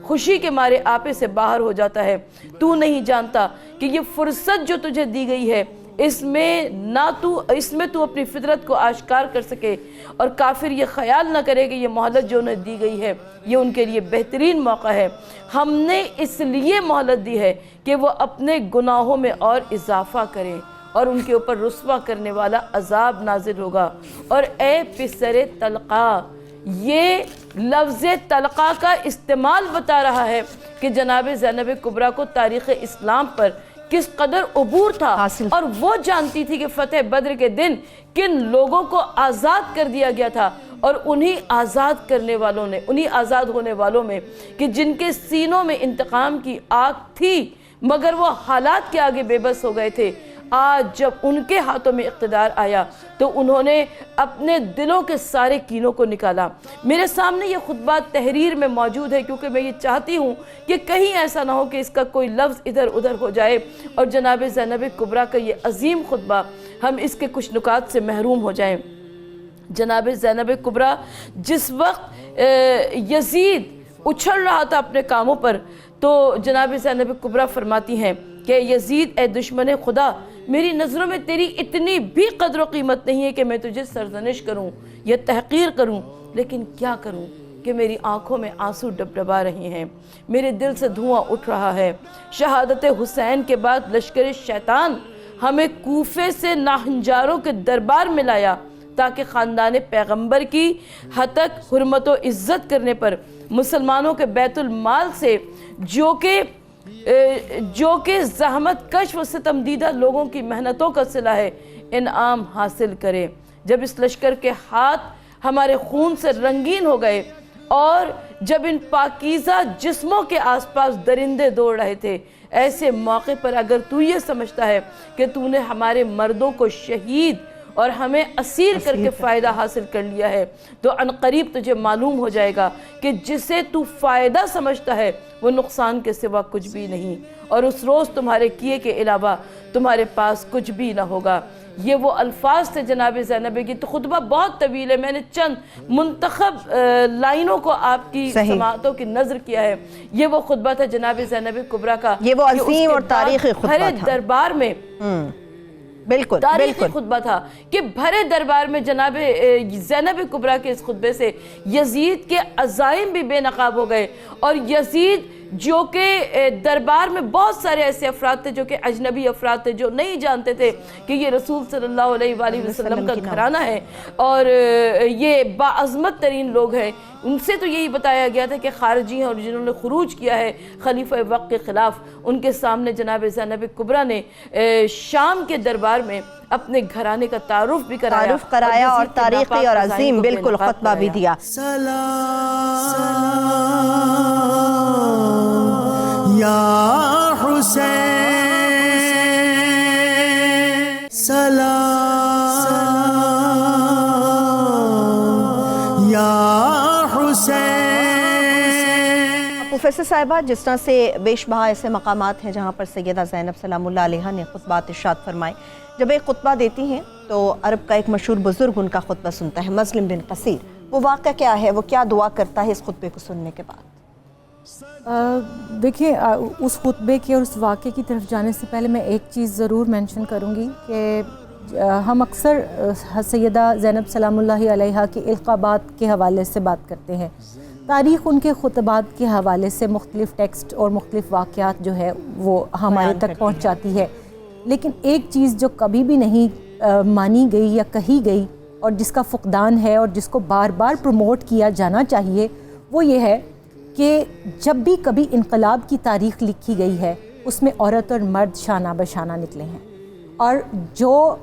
خوشی کے مارے آپے سے باہر ہو جاتا ہے. تو نہیں جانتا کہ یہ فرصت جو تجھے دی گئی ہے اس میں تو اپنی فطرت کو آشکار کر سکے، اور کافر یہ خیال نہ کرے کہ یہ مہلت جو انہیں دی گئی ہے یہ ان کے لیے بہترین موقع ہے. ہم نے اس لیے مہلت دی ہے کہ وہ اپنے گناہوں میں اور اضافہ کریں اور ان کے اوپر رسوا کرنے والا عذاب نازل ہوگا. اور اے پسر طلقہ، یہ لفظ طلقہ کا استعمال بتا رہا ہے کہ جناب زینب کبریٰ کو تاریخ اسلام پر کس قدر عبور تھا، اور وہ جانتی تھی کہ فتح بدر کے دن کن لوگوں کو آزاد کر دیا گیا تھا، اور انہی آزاد کرنے والوں نے، انہی آزاد ہونے والوں میں کہ جن کے سینوں میں انتقام کی آگ تھی مگر وہ حالات کے آگے بے بس ہو گئے تھے، آج جب ان کے ہاتھوں میں اقتدار آیا تو انہوں نے اپنے دلوں کے سارے کینوں کو نکالا۔ میرے سامنے یہ خطبہ تحریر میں موجود ہے کیونکہ میں یہ چاہتی ہوں کہ کہیں ایسا نہ ہو کہ اس کا کوئی لفظ ادھر ادھر ہو جائے اور جناب زینب کبریٰ کا یہ عظیم خطبہ ہم اس کے کچھ نکات سے محروم ہو جائیں۔ جناب زینب کبریٰ جس وقت یزید اچھل رہا تھا اپنے کاموں پر، تو جناب زینب کبریٰ فرماتی ہیں کہ یزید اے دشمن خدا، میری نظروں میں تیری اتنی بھی قدر و قیمت نہیں ہے کہ میں تجھے سرزنش کروں یا تحقیر کروں، لیکن کیا کروں کہ میری آنکھوں میں آنسو ڈبڈبا رہے ہیں، میرے دل سے دھواں اٹھ رہا ہے۔ شہادت حسین کے بعد لشکر شیطان ہمیں کوفے سے ناہنجاروں کے دربار میں لایا تاکہ خاندان پیغمبر کی ہتک حرمت و عزت کرنے پر مسلمانوں کے بیت المال سے جو کہ زحمت کش و ستم دیدہ لوگوں کی محنتوں کا صلہ ہے انعام حاصل کرے۔ جب اس لشکر کے ہاتھ ہمارے خون سے رنگین ہو گئے اور جب ان پاکیزہ جسموں کے آس پاس درندے دوڑ رہے تھے، ایسے موقع پر اگر تو یہ سمجھتا ہے کہ تو نے ہمارے مردوں کو شہید اور ہمیں اسیر کر کے فائدہ حاصل کر لیا ہے، تو عنقریب تجھے معلوم ہو جائے گا کہ جسے تو فائدہ سمجھتا ہے وہ نقصان کے سوا کچھ بھی نہیں، اور اس روز تمہارے کیے کے علاوہ تمہارے پاس کچھ بھی نہ ہوگا۔ یہ وہ الفاظ تھے جناب زینب کی۔ تو خطبہ بہت طویل ہے، میں نے چند منتخب لائنوں کو آپ کی سماعتوں کی نظر کیا ہے۔ یہ وہ خطبہ تھا جناب زینب کبریٰ کا، یہ وہ عظیم اور تاریخی خطبہ بھرے تھا دربار میں، بالکل تاریخی خطبہ تھا کہ بھرے دربار میں جناب زینب کبریٰ کے اس خطبے سے یزید کے عزائم بھی بے نقاب ہو گئے، اور یزید جو کہ دربار میں بہت سارے ایسے افراد تھے جو کہ اجنبی افراد تھے، جو نہیں جانتے تھے کہ یہ رسول صلی اللہ علیہ وآلہ وسلم کا گھرانہ ہے اور یہ باعظمت ترین لوگ ہیں، ان سے تو یہی بتایا گیا تھا کہ خارجی ہیں اور جنہوں نے خروج کیا ہے خلیفہ وقت کے خلاف، ان کے سامنے جناب زینب کبریٰ نے شام کے دربار میں اپنے گھرانے کا تعارف بھی کرایا اور تاریخی اور عظیم بالکل خطبہ بھی دیا۔ یا حسین سلام، یا حسین۔ پروفیسر صاحبہ، جس طرح سے بیش بہا ایسے مقامات ہیں جہاں پر سیدہ زینب سلام اللہ علیہا نے خطبات ارشاد فرمائے، جب ایک خطبہ دیتی ہیں تو عرب کا ایک مشہور بزرگ ان کا خطبہ سنتا ہے، مسلم بن قصیر، وہ واقعہ کیا ہے، وہ کیا دعا کرتا ہے اس خطبے کو سننے کے بعد؟ دیکھیں، اس خطبے کے اور اس واقعے کی طرف جانے سے پہلے میں ایک چیز ضرور مینشن کروں گی کہ ہم اکثر سیدہ زینب سلام اللہ علیہا کے القابات کے حوالے سے بات کرتے ہیں، تاریخ ان کے خطبات کے حوالے سے مختلف ٹیکسٹ اور مختلف واقعات جو ہے وہ ہمارے تک پہنچاتی ہے، لیکن ایک چیز جو کبھی بھی نہیں مانی گئی یا کہی گئی اور جس کا فقدان ہے اور جس کو بار بار پروموٹ کیا جانا چاہیے، وہ یہ ہے کہ جب بھی کبھی انقلاب کی تاریخ لکھی گئی ہے اس میں عورت اور مرد شانہ بشانہ نکلے ہیں، اور جو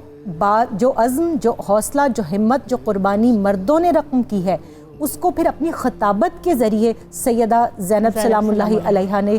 عزم، جو حوصلہ، جو ہمت، جو قربانی مردوں نے رقم کی ہے، اس کو پھر اپنی خطابت کے ذریعے سیدہ زینب سلام اللہ علیہا نے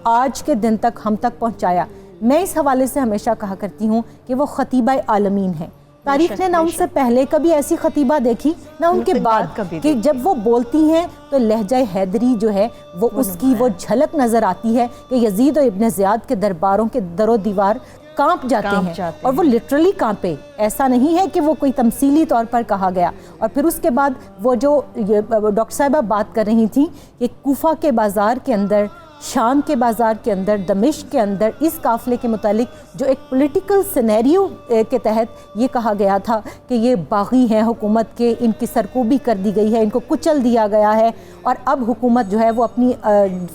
آج کے دن تک ہم تک پہنچایا۔ میں اس حوالے سے ہمیشہ کہا کرتی ہوں کہ وہ خطیبہ عالمین ہیں، تاریخ نے نہ ان سے پہلے کبھی ایسی خطیبہ دیکھی نہ ان کے بعد، کہ جب وہ بولتی ہیں تو لہجہ حیدری جو ہے وہ اس کی وہ جھلک نظر آتی ہے کہ یزید و ابن زیاد کے درباروں کے در و دیوار کانپ جاتے ہیں، اور وہ لٹرلی کانپے، ایسا نہیں ہے کہ وہ کوئی تمثیلی طور پر کہا گیا۔ اور پھر اس کے بعد وہ جو ڈاکٹر صاحبہ بات کر رہی تھیں کہ کوفہ کے بازار کے اندر، شام کے بازار کے اندر، دمشق کے اندر اس قافلے کے متعلق جو ایک پولیٹیکل سینیریو کے تحت یہ کہا گیا تھا کہ یہ باغی ہیں حکومت کے، ان کی سرکوبی کر دی گئی ہے، ان کو کچل دیا گیا ہے، اور اب حکومت جو ہے وہ اپنی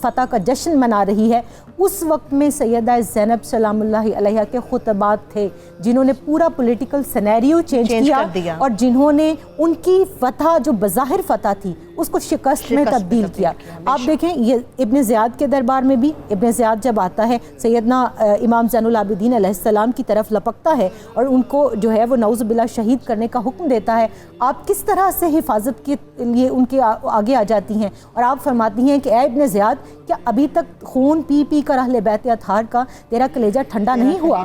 فتح کا جشن منا رہی ہے، اس وقت میں سیدہ زینب سلام اللہ علیہا کے خطبات تھے جنہوں نے پورا پولیٹیکل سینیریو چینج کیا، اور جنہوں نے ان کی فتح جو بظاہر فتح تھی اس کو شکست میں تبدیل کیا. آپ دیکھیں یہ ابن زیاد کے دربار میں بھی ابن زیاد جب آتا ہے سیدنا امام زین العابدین علیہ السلام کی طرف لپکتا ہے اور ان کو جو ہے وہ نعوذ باللہ شہید کرنے کا حکم دیتا ہے. آپ کس طرح سے حفاظت کے لیے ان کے آگے آ جاتی ہیں اور آپ فرماتی ہیں کہ اے ابن زیاد کیا ابھی تک خون پی پی کر اہل بیت اطہار کا تیرا کلیجہ ٹھنڈا نہیں ہوا؟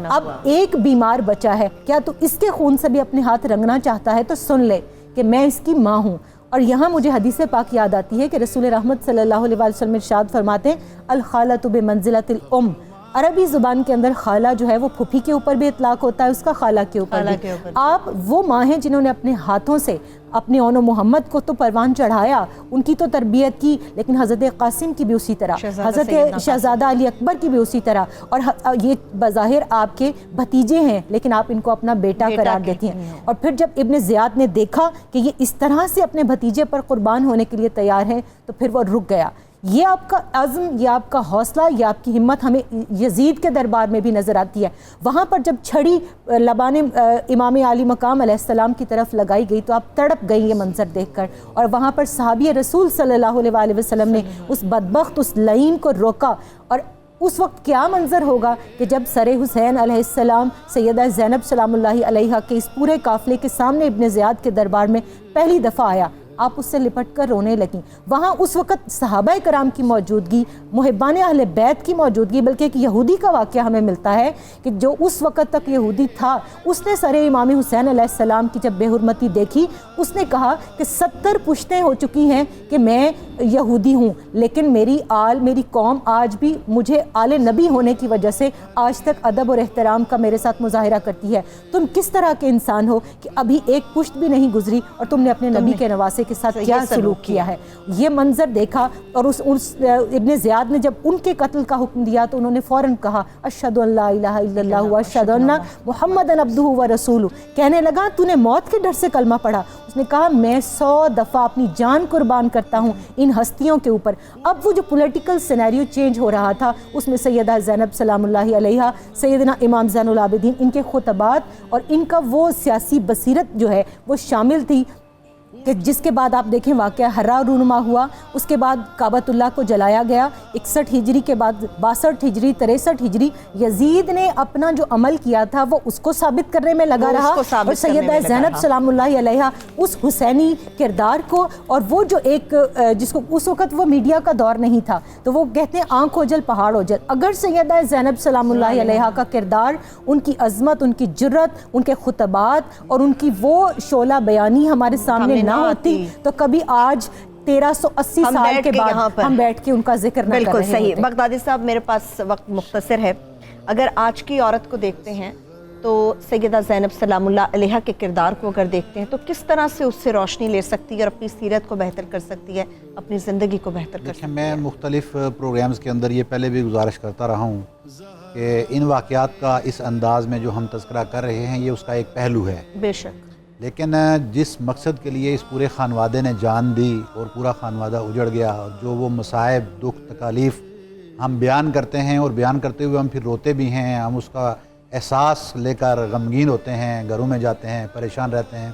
اب ایک بیمار بچا ہے, کیا تو اس کے خون سے بھی اپنے ہاتھ رنگنا چاہتا ہے؟ تو سن لے کہ میں اس کی ماں ہوں. اور یہاں مجھے حدیث پاک یاد آتی ہے کہ رسول رحمت صلی اللہ علیہ وسلم ارشاد فرماتے ہیں الخالۃ بمنزلۃ الام. عربی زبان کے اندر خالہ جو ہے وہ پھوپھی کے اوپر بھی اطلاق ہوتا ہے, اس کا خالہ کے اوپر بھی. آپ وہ ماں ہیں جنہوں نے اپنے ہاتھوں سے اپنے اون و محمد کو تو پروان چڑھایا, ان کی تو تربیت کی, لیکن حضرت قاسم کی بھی اسی طرح, حضرت شہزادہ علی اکبر کی بھی اسی طرح, اور یہ بظاہر آپ کے بھتیجے ہیں لیکن آپ ان کو اپنا بیٹا قرار دیتی ہیں. اور پھر جب ابن زیاد نے دیکھا کہ یہ اس طرح سے اپنے بھتیجے پر قربان ہونے کے لیے تیار ہیں تو پھر وہ رک گیا. یہ آپ کا عزم, یہ آپ کا حوصلہ, یہ آپ کی ہمت ہمیں یزید کے دربار میں بھی نظر آتی ہے. وہاں پر جب چھڑی لبان امام عالی مقام علیہ السلام کی طرف لگائی گئی تو آپ تڑپ گئی یہ منظر دیکھ کر, اور وہاں پر صحابی رسول صلی اللہ علیہ وآلہ وسلم نے اس بدبخت, اس لعین کو روکا. اور اس وقت کیا منظر ہوگا کہ جب سر حسین علیہ السلام سیدہ زینب سلام اللہ علیہا کے اس پورے قافلے کے سامنے ابن زیاد کے دربار میں پہلی دفعہ آیا, آپ اس سے لپٹ کر رونے لگیں. وہاں اس وقت صحابہ کرام کی موجودگی, محبان اہل بیت کی موجودگی, بلکہ ایک یہودی کا واقعہ ہمیں ملتا ہے کہ جو اس وقت تک یہودی تھا, اس نے سر امام حسین علیہ السلام کی جب بے حرمتی دیکھی, اس نے کہا کہ 70 پشتیں ہو چکی ہیں کہ میں یہودی ہوں, لیکن میری آل, میری قوم آج بھی مجھے آل نبی ہونے کی وجہ سے آج تک ادب اور احترام کا میرے ساتھ مظاہرہ کرتی ہے. تم کس طرح کے انسان ہو کہ ابھی ایک پشت بھی نہیں گزری اور تم نے اپنے نبی کے نواسے کے ساتھ کیا سلوک کیا ہے. یہ منظر دیکھا اور اس ابن زیاد نے جب ان کے قتل کا حکم دیا تو انہوں نے فوراً کہا اشہد ان لا الہ الا اللہ واشہد ان محمد عبدہ ورسولہ. کہنے لگا تو نے موت کے ڈر سے کلمہ پڑھا؟ اس نے کہا میں 100 دفعہ اپنی جان قربان کرتا ہوں ان ہستیوں کے اوپر. اب وہ جو پولیٹیکل سینیریو چینج ہو رہا تھا اس میں سیدہ زینب سلام اللہ علیہا, سیدنا امام زین العابدین, ان کے خطبات اور ان کا وہ سیاسی بصیرت جو ہے وہ شامل تھی کہ جس کے بعد آپ دیکھیں واقعہ ہرا رونما ہوا. اس کے بعد کعبۃ اللہ کو جلایا گیا 61 ہجری کے بعد 62 ہجری 63 ہجری. یزید نے اپنا جو عمل کیا تھا وہ اس کو ثابت کرنے میں لگا رہا, اور سیدہ زینب سلام اللہ علیہا اس حسینی کردار کو, اور وہ جو ایک جس کو اس وقت وہ میڈیا کا دور نہیں تھا تو وہ کہتے ہیں آنکھ اوجل پہاڑ اوجل. اگر سیدہ زینب سلام اللہ علیہا کا کردار, ان کی عظمت, ان کی جرت, ان کے خطبات اور ان کی وہ شعلہ بیانی ہمارے سامنے نہ ہوتی تو کبھی آج 1380 سال کے بعد ہم بیٹھ کے ان کا ذکر نہ کر رہے ہوتے. بالکل صحیح. بغدادی صاحب میرے پاس وقت مختصر ہے, اگر آج کی عورت کو دیکھتے ہیں تو سیدہ زینب سلام اللہ علیہا کے کردار کو اگر دیکھتے ہیں تو کس طرح سے اس سے روشنی لے سکتی ہے اور اپنی سیرت کو بہتر کر سکتی ہے, اپنی زندگی کو بہتر کر سکتی ہے؟ میں مختلف پروگرامز کے اندر یہ پہلے بھی گزارش کرتا رہا ہوں کہ ان واقعات کا اس انداز میں جو ہم تذکرہ کر رہے ہیں یہ اس کا ایک پہلو ہے. بے شک. لیکن جس مقصد کے لیے اس پورے خانوادے نے جان دی اور پورا خانوادہ اجڑ گیا, اور جو وہ مصائب, دکھ, تکالیف ہم بیان کرتے ہیں اور بیان کرتے ہوئے ہم پھر روتے بھی ہیں, ہم اس کا احساس لے کر غمگین ہوتے ہیں, گھروں میں جاتے ہیں, پریشان رہتے ہیں.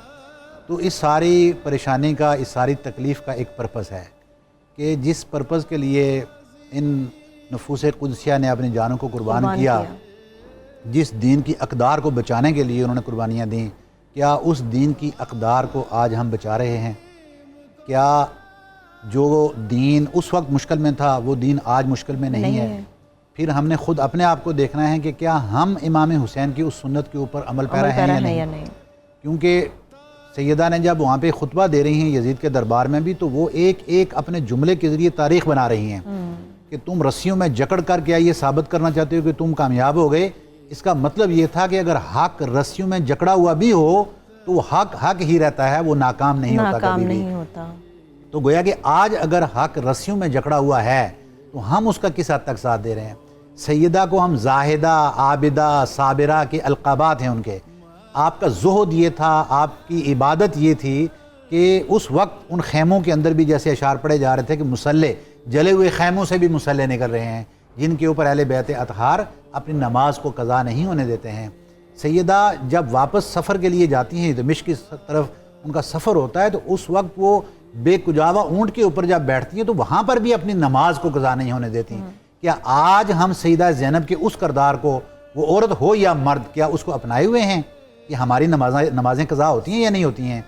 تو اس ساری پریشانی کا, اس ساری تکلیف کا ایک پرپس ہے کہ جس پرپس کے لیے ان نفوس قدسیہ نے اپنی جانوں کو قربان کیا, جس دین کی اقدار کو بچانے کے لیے انہوں نے قربانیاں دیں, کیا اس دین کی اقدار کو آج ہم بچا رہے ہیں؟ کیا جو دین اس وقت مشکل میں تھا وہ دین آج مشکل میں نہیں ہے؟ پھر ہم نے خود اپنے آپ کو دیکھنا ہے کہ کیا ہم امام حسین کی اس سنت کے اوپر عمل پیرا ہیں یا نہیں. کیونکہ سیدہ نے جب وہاں پہ خطبہ دے رہی ہیں یزید کے دربار میں بھی, تو وہ ایک ایک اپنے جملے کے ذریعے تاریخ بنا رہی ہیں کہ تم رسیوں میں جکڑ کر کیا یہ ثابت کرنا چاہتے ہو کہ تم کامیاب ہو گئے. اس کا مطلب یہ تھا کہ اگر حق رسیوں میں جکڑا ہوا بھی ہو تو وہ حق حق ہی رہتا ہے, وہ ناکام نہیں ہوتا کبھی بھی. تو گویا کہ آج اگر حق رسیوں میں جکڑا ہوا ہے تو ہم اس کا کس حد تک ساتھ دے رہے ہیں؟ سیدہ کو ہم زاہدہ, عابدہ, صابرہ کے القابات ہیں ان کے. آپ کا زہد یہ تھا, آپ کی عبادت یہ تھی کہ اس وقت ان خیموں کے اندر بھی جیسے اشعار پڑھے جا رہے تھے کہ مسلح, جلے ہوئے خیموں سے بھی مسلح نکل رہے ہیں جن کے اوپر اہل بیت اطہار اپنی نماز کو قضا نہیں ہونے دیتے ہیں. سیدہ جب واپس سفر کے لیے جاتی ہیں دمشق کی طرف, ان کا سفر ہوتا ہے تو اس وقت وہ بے کجاوا اونٹ کے اوپر جب بیٹھتی ہیں تو وہاں پر بھی اپنی نماز کو قضا نہیں ہونے دیتی. کیا آج ہم سیدہ زینب کے اس کردار کو, وہ عورت ہو یا مرد, کیا اس کو اپنائے ہوئے ہیں کہ ہماری نمازیں قضا ہوتی ہیں یا نہیں ہوتی ہیں؟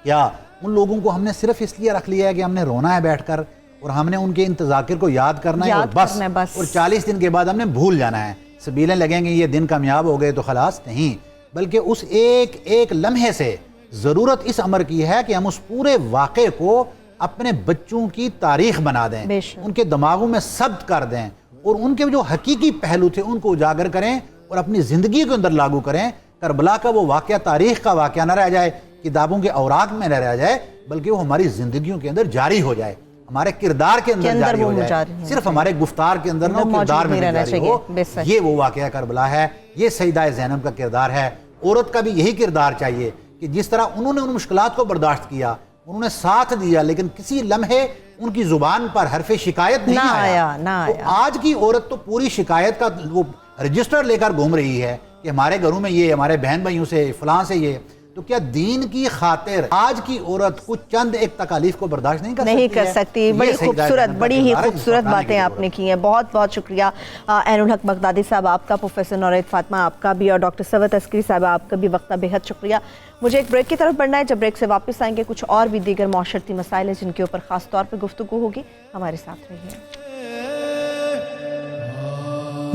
کیا ان لوگوں کو ہم نے صرف اس لیے رکھ لیا ہے کہ ہم نے رونا ہے بیٹھ کر اور ہم نے ان کے انتظاکر کو یاد کرنا ہے اور بس, اور 40 دن کے بعد ہم نے بھول جانا ہے, سبیلیں لگیں گے, یہ دن کامیاب ہو گئے تو خلاص نہیں, بلکہ اس ایک لمحے سے ضرورت اس امر کی ہے کہ ہم اس پورے واقعے کو اپنے بچوں کی تاریخ بنا دیں, ان کے دماغوں میں ثبت کر دیں اور ان کے جو حقیقی پہلو تھے ان کو اجاگر کریں اور اپنی زندگی کے اندر لاگو کریں. کربلا کا وہ واقعہ تاریخ کا واقعہ نہ رہ جائے, کتابوں کے اوراق میں نہ رہ جائے, بلکہ وہ ہماری زندگیوں کے اندر جاری ہو جائے, ہمارے کردار کے اندر جاری ہو جائے, صرف ہمارے گفتار کے اندر نہ, کردار میں جاری ہو. یہ وہ واقعہ کربلا ہے, یہ سیدہ زینب کا کردار ہے. عورت کا بھی یہی کردار چاہیے کہ جس طرح انہوں نے ان مشکلات کو برداشت کیا, انہوں نے ساتھ دیا, لیکن کسی لمحے ان کی زبان پر حرف شکایت نہیں آیا. تو آج کی عورت تو پوری شکایت کا وہ رجسٹر لے کر گھوم رہی ہے کہ ہمارے گھروں میں یہ, ہمارے بہن بھائیوں سے فلاں سے یہ. تو کیا دین کی خاطر آج کی عورت کچھ چند ایک تکالیف کو برداشت نہیں کر سکتی؟ بڑی خوبصورت, بڑی ہی خوبصورت باتیں آپ نے کی ہیں. بہت بہت شکریہ عین الحق بغدادی صاحب آپ کا, پروفیسر نورید فاطمہ آپ کا بھی, اور ڈاکٹر ثروت عسکری صاحب آپ کا بھی وقت کا بے حد شکریہ. مجھے ایک بریک کی طرف بڑھنا ہے, جب بریک سے واپس آئیں گے کچھ اور بھی دیگر معاشرتی مسائل ہیں جن کے اوپر خاص طور پر گفتگو ہوگی. ہمارے ساتھ رہیے.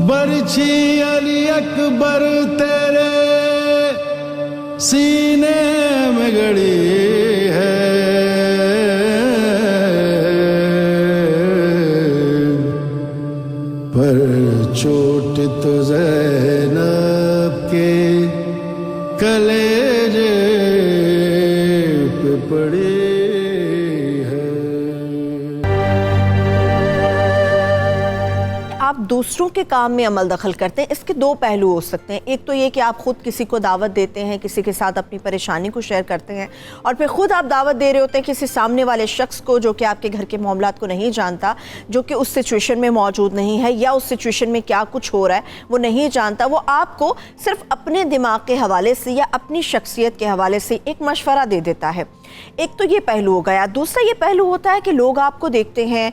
برچھی علی اکبر تیرے سینے میں گڑی ہے, پر چوٹ تو زینب کے کلیجے پہ پڑی. آپ دوسروں کے کام میں عمل دخل کرتے ہیں, اس کے دو پہلو ہو سکتے ہیں. ایک تو یہ کہ آپ خود کسی کو دعوت دیتے ہیں, کسی کے ساتھ اپنی پریشانی کو شیئر کرتے ہیں, اور پھر خود آپ دعوت دے رہے ہوتے ہیں کسی سامنے والے شخص کو جو کہ آپ کے گھر کے معاملات کو نہیں جانتا, جو کہ اس سچویشن میں موجود نہیں ہے, یا اس سچویشن میں کیا کچھ ہو رہا ہے وہ نہیں جانتا. وہ آپ کو صرف اپنے دماغ کے حوالے سے یا اپنی شخصیت کے حوالے سے ایک مشورہ دے دیتا ہے. ایک تو یہ پہلو ہو گیا. دوسرا یہ پہلو ہوتا ہے کہ لوگ آپ کو دیکھتے ہیں,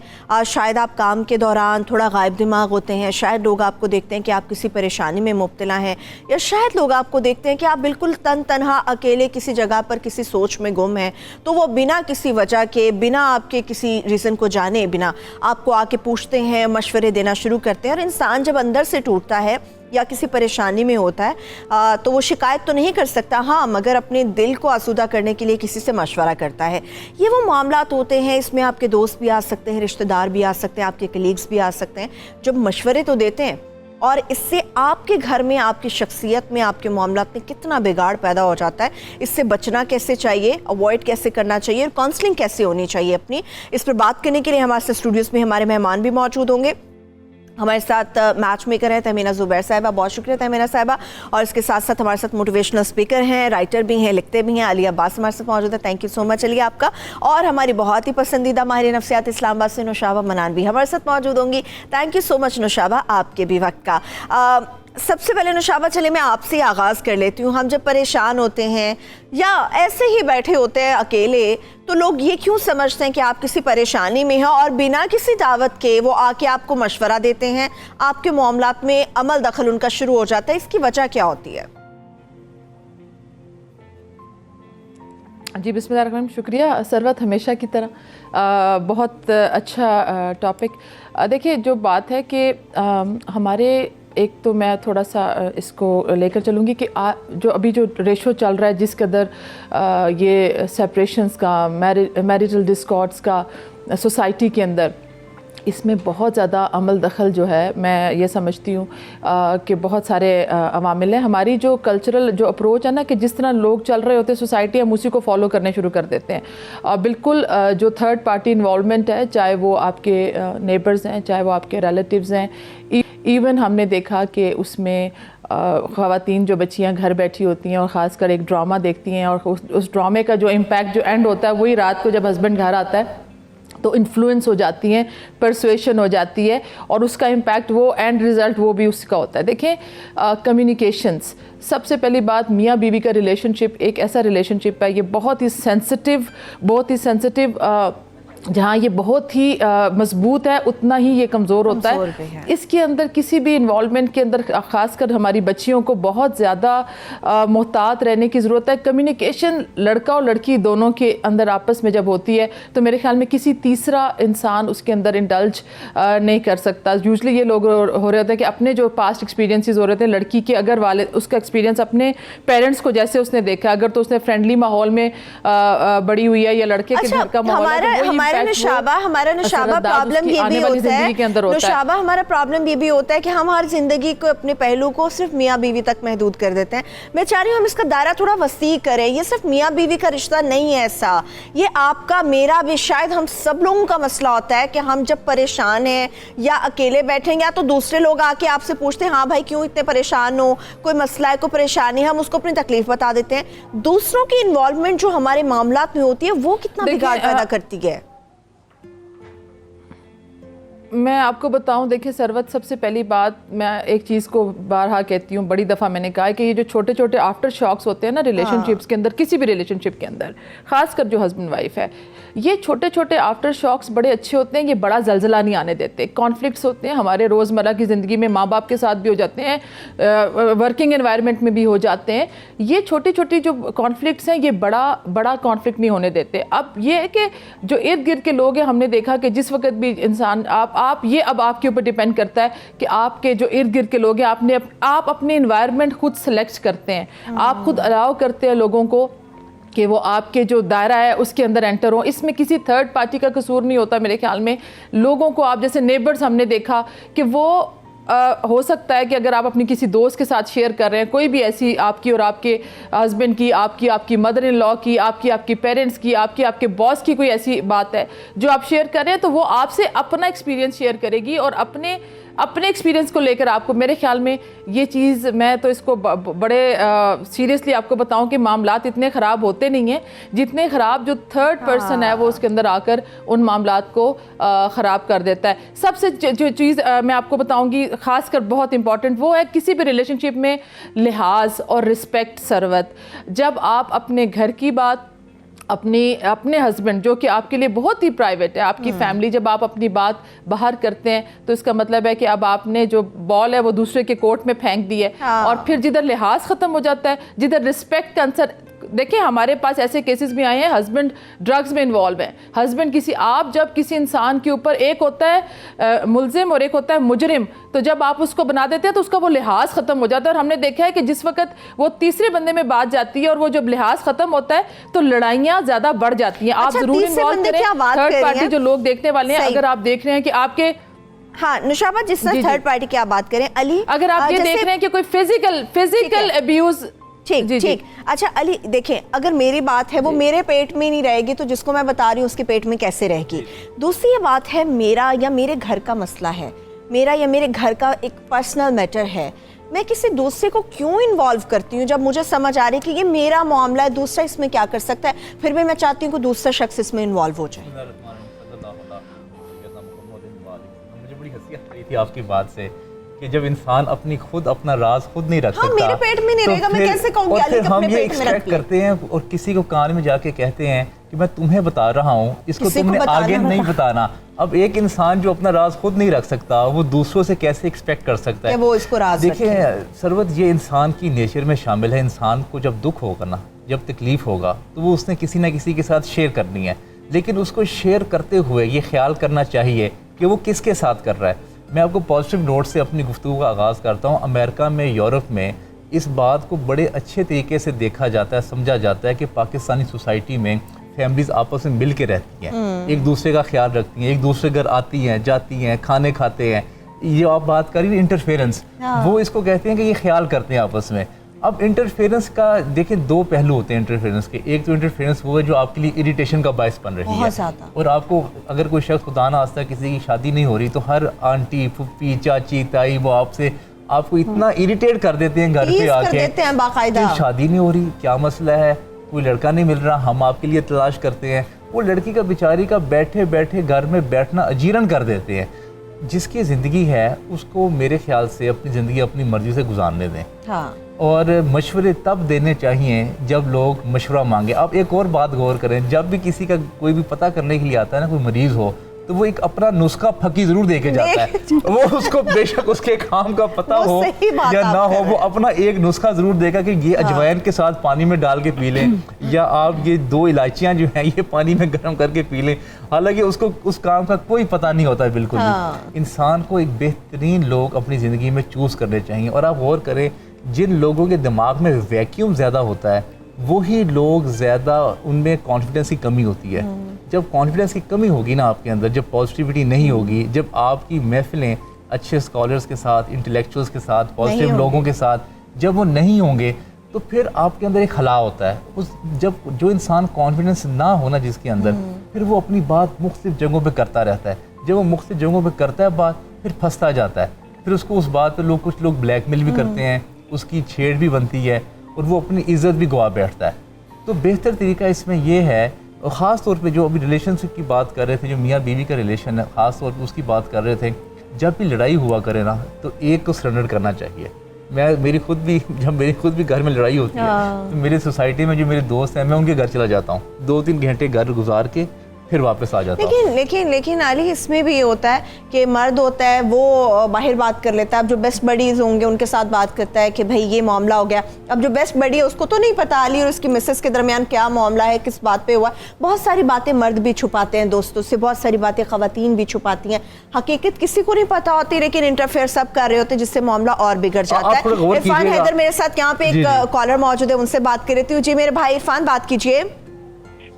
شاید آپ کام کے دوران تھوڑا غائب دماغ ہوتے ہیں, شاید لوگ آپ کو دیکھتے ہیں کہ آپ کسی پریشانی میں مبتلا ہیں, یا شاید لوگ آپ کو دیکھتے ہیں کہ آپ بالکل تنہا اکیلے کسی جگہ پر کسی سوچ میں گم ہیں, تو وہ بنا کسی وجہ کے, بنا آپ کے کسی ریزن کو جانے بنا آپ کو آ کے پوچھتے ہیں, مشورے دینا شروع کرتے ہیں. اور انسان جب اندر سے ٹوٹتا ہے یا کسی پریشانی میں ہوتا ہے تو وہ شکایت تو نہیں کر سکتا, ہاں مگر اپنے دل کو آسودہ کرنے کے لیے کسی سے مشورہ کرتا ہے. یہ وہ معاملات ہوتے ہیں, اس میں آپ کے دوست بھی آ سکتے ہیں, رشتہ دار بھی آ سکتے ہیں, آپ کے کلیگز بھی آ سکتے ہیں, جب مشورے تو دیتے ہیں, اور اس سے آپ کے گھر میں, آپ کی شخصیت میں, آپ کے معاملات میں کتنا بگاڑ پیدا ہو جاتا ہے. اس سے بچنا کیسے چاہیے, اوائڈ کیسے کرنا چاہیے, اور کاؤنسلنگ کیسے ہونی چاہیے اپنی, اس پر بات کرنے کے لیے ہمارے اسٹوڈیوز میں ہمارے مہمان بھی موجود ہوں گے. ہمارے ساتھ میچ میکر ہیں تہمینہ زبیر صاحبہ, بہت شکریہ تہمینہ صاحبہ, اور اس کے ساتھ ساتھ ہمارے ساتھ موٹیویشنل اسپیکر ہیں, رائٹر بھی ہیں, لکھتے بھی ہیں, علی عباس ہمارے ساتھ موجود ہے. تھینک یو سو مچ علی آپ کا. اور ہماری بہت ہی پسندیدہ ماہر نفسیات اسلام آباد سے نوشابہ منان بھی ہمارے ساتھ موجود ہوں گی. تھینک یو سو مچ نوشابہ آپ کے بھی وقت کا. سب سے پہلے نوشابہ چلے میں آپ سے آغاز کر لیتی ہوں. ہم جب پریشان ہوتے ہیں یا ایسے ہی بیٹھے ہوتے ہیں اکیلے, تو لوگ یہ کیوں سمجھتے ہیں کہ آپ کسی پریشانی میں ہیں اور بنا کسی دعوت کے وہ آ کے آپ کو مشورہ دیتے ہیں, آپ کے معاملات میں عمل دخل ان کا شروع ہو جاتا ہے. اس کی وجہ کیا ہوتی ہے؟ جی بسم اللہ الرحمن الرحیم. شکریہ ثروت, ہمیشہ کی طرح بہت اچھا ٹاپک. دیکھیے جو بات ہے کہ ہمارے, ایک تو میں تھوڑا سا اس کو لے کر چلوں گی کہ جو ابھی جو ریشو چل رہا ہے, جس قدر یہ سیپریشنز کا, میریٹل ڈسکارڈس کا سوسائٹی کے اندر, اس میں بہت زیادہ عمل دخل جو ہے, میں یہ سمجھتی ہوں کہ بہت سارے عوامل ہیں. ہماری جو کلچرل جو اپروچ ہے نا, کہ جس طرح لوگ چل رہے ہوتے ہیں سوسائٹی, ہم اسی کو فالو کرنے شروع کر دیتے ہیں. اور بالکل جو تھرڈ پارٹی انوالومنٹ ہے, چاہے وہ آپ کے نیبرز ہیں, چاہے وہ آپ کے ریلیٹیوز ہیں, ایون ہم نے دیکھا کہ اس میں خواتین جو بچیاں گھر بیٹھی ہوتی ہیں اور خاص کر ایک ڈرامہ دیکھتی ہیں, اور اس ڈرامے کا جو امپیکٹ جو اینڈ ہوتا ہے وہی رات کو جب ہسبینڈ گھر آتا ہے تو انفلوئنس ہو جاتی ہیں, پرسویشن ہو جاتی ہے, اور اس کا امپیکٹ وہ اینڈ رزلٹ وہ بھی اس کا ہوتا ہے. دیکھیں کمیونیکیشنس, سب سے پہلی بات میاں بیوی کا ریلیشن شپ ایک ایسا ریلیشن شپ ہے, یہ بہت ہی سینسٹیو جہاں یہ بہت ہی مضبوط ہے اتنا ہی یہ کمزور ہوتا ہے. اس کے اندر کسی بھی انوالومنٹ کے اندر خاص کر ہماری بچیوں کو بہت زیادہ محتاط رہنے کی ضرورت ہے. کمیونیکیشن لڑکا اور لڑکی دونوں کے اندر آپس میں جب ہوتی ہے تو میرے خیال میں کسی تیسرا انسان اس کے اندر انڈلج نہیں کر سکتا. یوزلی یہ لوگ ہو رہے ہوتے ہیں کہ اپنے جو پاسٹ ایکسپیرینسز ہو رہے تھے لڑکی کے, اگر والد اس کا ایکسپیرینس اپنے پیرنٹس کو جیسے اس نے دیکھا, اگر تو اس نے فرینڈلی ماحول میں بڑی ہوئی ہے یا لڑکے کے گھر کا ماحول ہے, ہمارا نشابہ پرابلم یہ بھی ہوتا ہے, نشابہ ہمارا پرابلم یہ بھی ہوتا ہے کہ ہم ہر زندگی کو اپنے پہلو کو صرف میاں بیوی تک محدود کر دیتے ہیں. میں چاہ رہی ہوں ہم اس کا دائرہ تھوڑا وسیع کریں. یہ صرف میاں بیوی کا رشتہ نہیں ہے ایسا, یہ آپ کا میرا بھی شاید ہم سب لوگوں کا مسئلہ ہوتا ہے کہ ہم جب پریشان ہیں یا اکیلے بیٹھیں یا تو دوسرے لوگ آ کے آپ سے پوچھتے ہیں ہاں بھائی کیوں اتنے پریشان ہو, کوئی مسئلہ ہے, کوئی پریشانی ہے, ہم اس کو اپنی تکلیف بتا دیتے ہیں. دوسروں کی انوالومنٹ جو ہمارے معاملات میں ہوتی ہے وہ کتنا بگاڑ پیدا کرتی ہے. میں آپ کو بتاؤں, دیکھیں ثروت, سب سے پہلی بات میں ایک چیز کو بارہا کہتی ہوں, بڑی دفعہ میں نے کہا ہے کہ یہ جو چھوٹے چھوٹے آفٹر شاکس ہوتے ہیں نا ریلیشن شپس کے اندر, کسی بھی ریلیشن شپ کے اندر, خاص کر جو ہسبینڈ وائف ہے, یہ چھوٹے چھوٹے آفٹر شاکس بڑے اچھے ہوتے ہیں. یہ بڑا زلزلہ نہیں آنے دیتے. کانفلکٹس ہوتے ہیں ہمارے روزمرہ کی زندگی میں, ماں باپ کے ساتھ بھی ہو جاتے ہیں, ورکنگ انوائرمنٹ میں بھی ہو جاتے ہیں. یہ چھوٹی چھوٹی جو کانفلکٹس ہیں یہ بڑا کانفلکٹ نہیں ہونے دیتے. اب یہ ہے کہ جو ارد گرد کے لوگ ہیں, ہم نے دیکھا کہ جس وقت بھی انسان آپ یہ اب آپ کے اوپر ڈیپینڈ کرتا ہے کہ آپ کے جو ارد گرد کے لوگ ہیں, آپ اپنے انوائرمنٹ خود سلیکٹ کرتے ہیں, آپ خود الاؤ کرتے ہیں لوگوں کو کہ وہ آپ کے جو دائرہ ہے اس کے اندر انٹر ہوں. اس میں کسی تھرڈ پارٹی کا قصور نہیں ہوتا میرے خیال میں. لوگوں کو آپ جیسے نیبرز ہم نے دیکھا کہ وہ ہو سکتا ہے کہ اگر آپ اپنی کسی دوست کے ساتھ شیئر کر رہے ہیں کوئی بھی ایسی آپ کی اور آپ کے ہسبینڈ کی, آپ کی مدر ان لا کی, آپ کے پیرنٹس کی, آپ کے باس کی کوئی ایسی بات ہے جو آپ شیئر کر رہے ہیں, تو وہ آپ سے اپنا ایکسپیرینس شیئر کرے گی اور اپنے ایکسپیرینس کو لے کر آپ کو, میرے خیال میں یہ چیز, میں تو اس کو بڑے سیریسلی آپ کو بتاؤں کہ معاملات اتنے خراب ہوتے نہیں ہیں جتنے خراب جو تھرڈ پرسن ہے وہ اس کے اندر آ کر ان معاملات کو خراب کر دیتا ہے. سب سے جو چیز میں آپ کو بتاؤں گی خاص کر بہت امپورٹنٹ, وہ ہے کسی بھی ریلیشن شپ میں لحاظ اور رسپیکٹ. ثروت, جب آپ اپنے گھر کی بات, اپنے ہسبینڈ جو کہ آپ کے لیے بہت ہی پرائیویٹ ہے, آپ کی فیملی, جب آپ اپنی بات باہر کرتے ہیں تو اس کا مطلب ہے کہ اب آپ نے جو بال ہے وہ دوسرے کے کورٹ میں پھینک دی ہے. اور پھر جدھر لحاظ ختم ہو جاتا ہے, جدھر رسپیکٹ کا عنصر, دیکھیں ہمارے پاس ایسے کیسز بھی آئے ہیں ہسبینڈ ڈرگز میں انوالو ہیں, ہسبینڈ آپ جب کسی انسان کے اوپر, ایک ہوتا ہے ملزم اور ایک ہوتا ہے مجرم, تو جب آپ اس کو بنا دیتے ہیں تو اس کا وہ لحاظ ختم ہو جاتا ہے. اور ہم نے دیکھا ہے کہ جس وقت وہ تیسرے بندے میں بات جاتی ہے اور وہ جب لحاظ ختم ہوتا ہے تو لڑائیاں زیادہ بڑھ جاتی ہیں. آپ ضرور انوالو کریں تھرڈ پارٹی جو لوگ دیکھنے والے ہیں. اگر آپ دیکھ رہے ہیں کہ آپ کے, ہاں نشابہ, جس طرح تھرڈ پارٹی کی آپ بات کریں, علی اگر آپ یہ دیکھ رہے ہیں کہ کوئی فزیکل ابیوز, ٹھیک. اچھا علی دیکھیں, اگر میری بات ہے وہ میرے پیٹ میں نہیں رہے گی تو جس کو میں بتا رہی ہوں اس کے پیٹ میں کیسے رہے گی. دوسری یہ بات ہے میرا یا میرے گھر کا مسئلہ ہے, میرا یا میرے گھر کا ایک پرسنل میٹر ہے, میں کسی دوسرے کو کیوں انوالو کرتی ہوں جب مجھے سمجھ آ رہی ہے کہ یہ میرا معاملہ ہے, دوسرا اس میں کیا کر سکتا ہے, پھر بھی میں چاہتی ہوں کہ دوسرا شخص اس میں انوالو ہو جائے. مجھے بڑی ہنسی آ رہی تھی آپ کی بات سے کہ جب انسان اپنا راز خود نہیں رکھ سکتا, میرے پیٹ میں نہیں رہے گا, میں کیسے کہوں گی علی کہ اپنے پیٹ میں رکھتی کرتے ہیں اور کسی کو کان میں جا کے کہتے ہیں کہ میں تمہیں بتا رہا ہوں, اس کو تم نے آگے نہیں بتانا. اب ایک انسان جو اپنا راز خود نہیں رکھ سکتا وہ دوسروں سے کیسے ایکسپیکٹ کر سکتا ہے وہ اس کو راز رکھے؟ دیکھیں ثروت, یہ انسان کی نیچر میں شامل ہے. انسان کو جب دکھ ہوگا نا, جب تکلیف ہوگا تو وہ اس نے کسی نہ کسی کے ساتھ شیئر کرنی ہے, لیکن اس کو شیئر کرتے ہوئے یہ خیال کرنا چاہیے کہ وہ کس کے ساتھ کر رہا ہے. میں آپ کو پازیٹیو نوٹ سے اپنی گفتگو کا آغاز کرتا ہوں. امریکہ میں, یورپ میں اس بات کو بڑے اچھے طریقے سے دیکھا جاتا ہے, سمجھا جاتا ہے کہ پاکستانی سوسائٹی میں فیملیز آپس میں مل کے رہتی ہیں, ایک دوسرے کا خیال رکھتی ہیں, ایک دوسرے گھر آتی ہیں, جاتی ہیں, کھانے کھاتے ہیں. یہ آپ بات کر رہی ہیں انٹرفیئرنس, وہ اس کو کہتے ہیں کہ یہ خیال کرتے ہیں آپس میں. اب انٹرفیئرنس کا دیکھیں دو پہلو ہوتے ہیں انٹرفیئرنس کے. ایک تو انٹرفیئرنس وہ ہے جو آپ کے لیے اریٹیشن کا باعث بن رہی ہے, اور آپ کو اگر کوئی شخص خدا نہ خواستہ کسی کی شادی نہیں ہو رہی تو ہر آنٹی, پھپھی, چاچی, تائی وہ آپ کو اتنا اریٹیٹ کر دیتے ہیں گھر پہ آ کے, باقاعدہ شادی نہیں ہو رہی, کیا مسئلہ ہے, کوئی لڑکا نہیں مل رہا, ہم آپ کے لیے تلاش کرتے ہیں. وہ لڑکی کا بیچاری کا بیٹھے بیٹھے گھر میں بیٹھنا اجیرن کر دیتے ہیں. جس کی زندگی ہے اس کو میرے خیال سے اپنی زندگی اپنی مرضی سے گزارنے دیں. ہاں. اور مشورے تب دینے چاہیے جب لوگ مشورہ مانگیں. آپ ایک اور بات غور کریں, جب بھی کسی کا کوئی بھی پتہ کرنے کے لیے آتا ہے نا, کوئی مریض ہو, تو وہ ایک اپنا نسخہ پھکی ضرور دے کے جاتا ہے. وہ اس کو بے شک اس کے کام کا پتہ ہو یا نہ ہو, وہ اپنا ایک نسخہ ضرور دے گا کہ یہ اجوائن کے ساتھ پانی میں ڈال کے پی لیں, یا آپ یہ 2 الائچیاں جو ہیں یہ پانی میں گرم کر کے پی لیں. حالانکہ اس کو اس کام کا کوئی پتہ نہیں ہوتا ہے بالکل بھی. انسان کو ایک بہترین لوگ اپنی زندگی میں چوز کرنے چاہیے. اور آپ غور کریں, جن لوگوں کے دماغ میں ویکیوم زیادہ ہوتا ہے وہی لوگ زیادہ ان میں کانفیڈنس کی کمی ہوتی ہے. جب کانفیڈنس کی کمی ہوگی نا آپ کے اندر, جب پازیٹیوٹی نہیں ہوگی, جب آپ کی محفلیں اچھے اسکالرس کے ساتھ, انٹلیکچوئلس کے ساتھ, پازیٹیو لوگوں کے ساتھ جب وہ نہیں ہوں گے, تو پھر آپ کے اندر ایک خلا ہوتا ہے. جب جو انسان کانفیڈنس نہ ہونا جس کے اندر, پھر وہ اپنی بات مختلف جگہوں پہ کرتا رہتا ہے. جب وہ مختلف جگہوں پہ کرتا ہے بات, پھر پھنستا جاتا ہے. پھر اس کو اس بات پہ کچھ لوگ بلیک میل بھی کرتے ہیں, اس کی چھیڑ بھی بنتی ہے, اور وہ اپنی عزت بھی گوا بیٹھتا ہے. تو بہتر طریقہ اس میں یہ ہے, اور خاص طور پہ جو ابھی ریلیشن شپ کی بات کر رہے تھے, جو میاں بیوی کا ریلیشن ہے خاص طور پہ اس کی بات کر رہے تھے, جب بھی لڑائی ہوا کرے نا تو ایک کو سرنڈر کرنا چاہیے. جب میری خود بھی گھر میں لڑائی ہوتی ہے تو میری سوسائٹی میں جو میرے دوست ہیں, میں ان کے گھر چلا جاتا ہوں, 2-3 گھنٹے گھر گزار کے پھر واپس آ جاتا ہوں. لیکن علی, اس میں بھی یہ ہوتا ہے کہ مرد ہوتا ہے وہ باہر بات کر لیتا ہے. اب جو بیسٹ بڈیز ہوں گے ان کے ساتھ بات کرتا ہے کہ بھائی یہ معاملہ ہو گیا. اب جو بیسٹ بڈی ہے اس کو تو نہیں پتا علی اور اس کی مسز کے درمیان کیا معاملہ ہے, کس بات پہ ہوا. بہت ساری باتیں مرد بھی چھپاتے ہیں دوستوں سے, بہت ساری باتیں خواتین بھی چھپاتی ہیں. حقیقت کسی کو نہیں پتا ہوتی, لیکن انٹرفیئر سب کر رہے ہوتے ہیں, جس سے معاملہ اور بگڑ جاتا ہے. عرفان حیدر میرے ساتھ یہاں پہ ایک کالر موجود ہے, ان سے بات کر رہتی ہوں. جی میرے بھائی عرفان, بات کیجیے.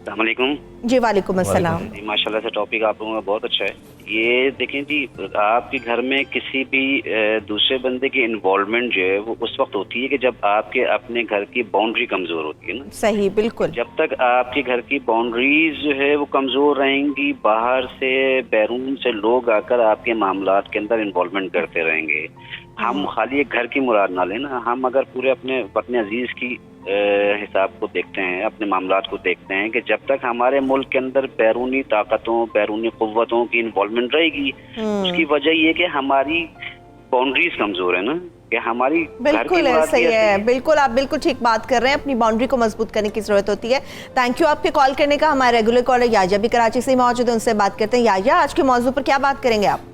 السلام علیکم. جی وعلیکم السلام. جی ماشاء اللہ سے ٹاپک آپ لوگوں کا بہت اچھا ہے. یہ دیکھیں جی, آپ کے گھر میں کسی بھی دوسرے بندے کی انوالومنٹ جو ہے وہ اس وقت ہوتی ہے کہ جب آپ کے اپنے گھر کی باؤنڈری کمزور ہوتی ہے نا. صحیح, بالکل. جب تک آپ کے گھر کی باؤنڈریز جو ہے وہ کمزور رہیں گی, باہر سے بیرون سے لوگ آ کر آپ کے معاملات کے اندر انوالومنٹ کرتے رہیں گے. ہم خالی ایک گھر کی مراد نہ لیں نا, ہم اگر پورے اپنے عزیز کی حساب کو دیکھتے ہیں, اپنے معاملات کو دیکھتے ہیں, کہ جب تک ہمارے ملک کے اندر بیرونی طاقتوں, بیرونی قوتوں کی انوالومنٹ رہے گی, اس کی وجہ یہ کہ ہماری باؤنڈریز کمزور ہے نا, کہ ہماری بالکل صحیح ہے. بالکل, آپ بالکل ٹھیک بات کر رہے ہیں. اپنی باؤنڈری کو مضبوط کرنے کی ضرورت ہوتی ہے. تھینک یو آپ کے کال کرنے کا. ہمارے ریگولر کالر یاجا بھی کراچی سے موجود ہیں, ان سے بات کرتے ہیں. یاجا, آج کے موضوع پر کیا بات کریں گے آپ؟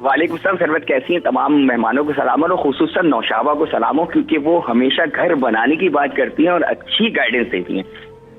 وعلیکم السلام سروت, کیسی ہیں؟ تمام مہمانوں کو سلام, اور خصوصاً نوشابہ کو سلام ہو, کیونکہ وہ ہمیشہ گھر بنانے کی بات کرتی ہیں اور اچھی گائیڈنس دیتی ہیں.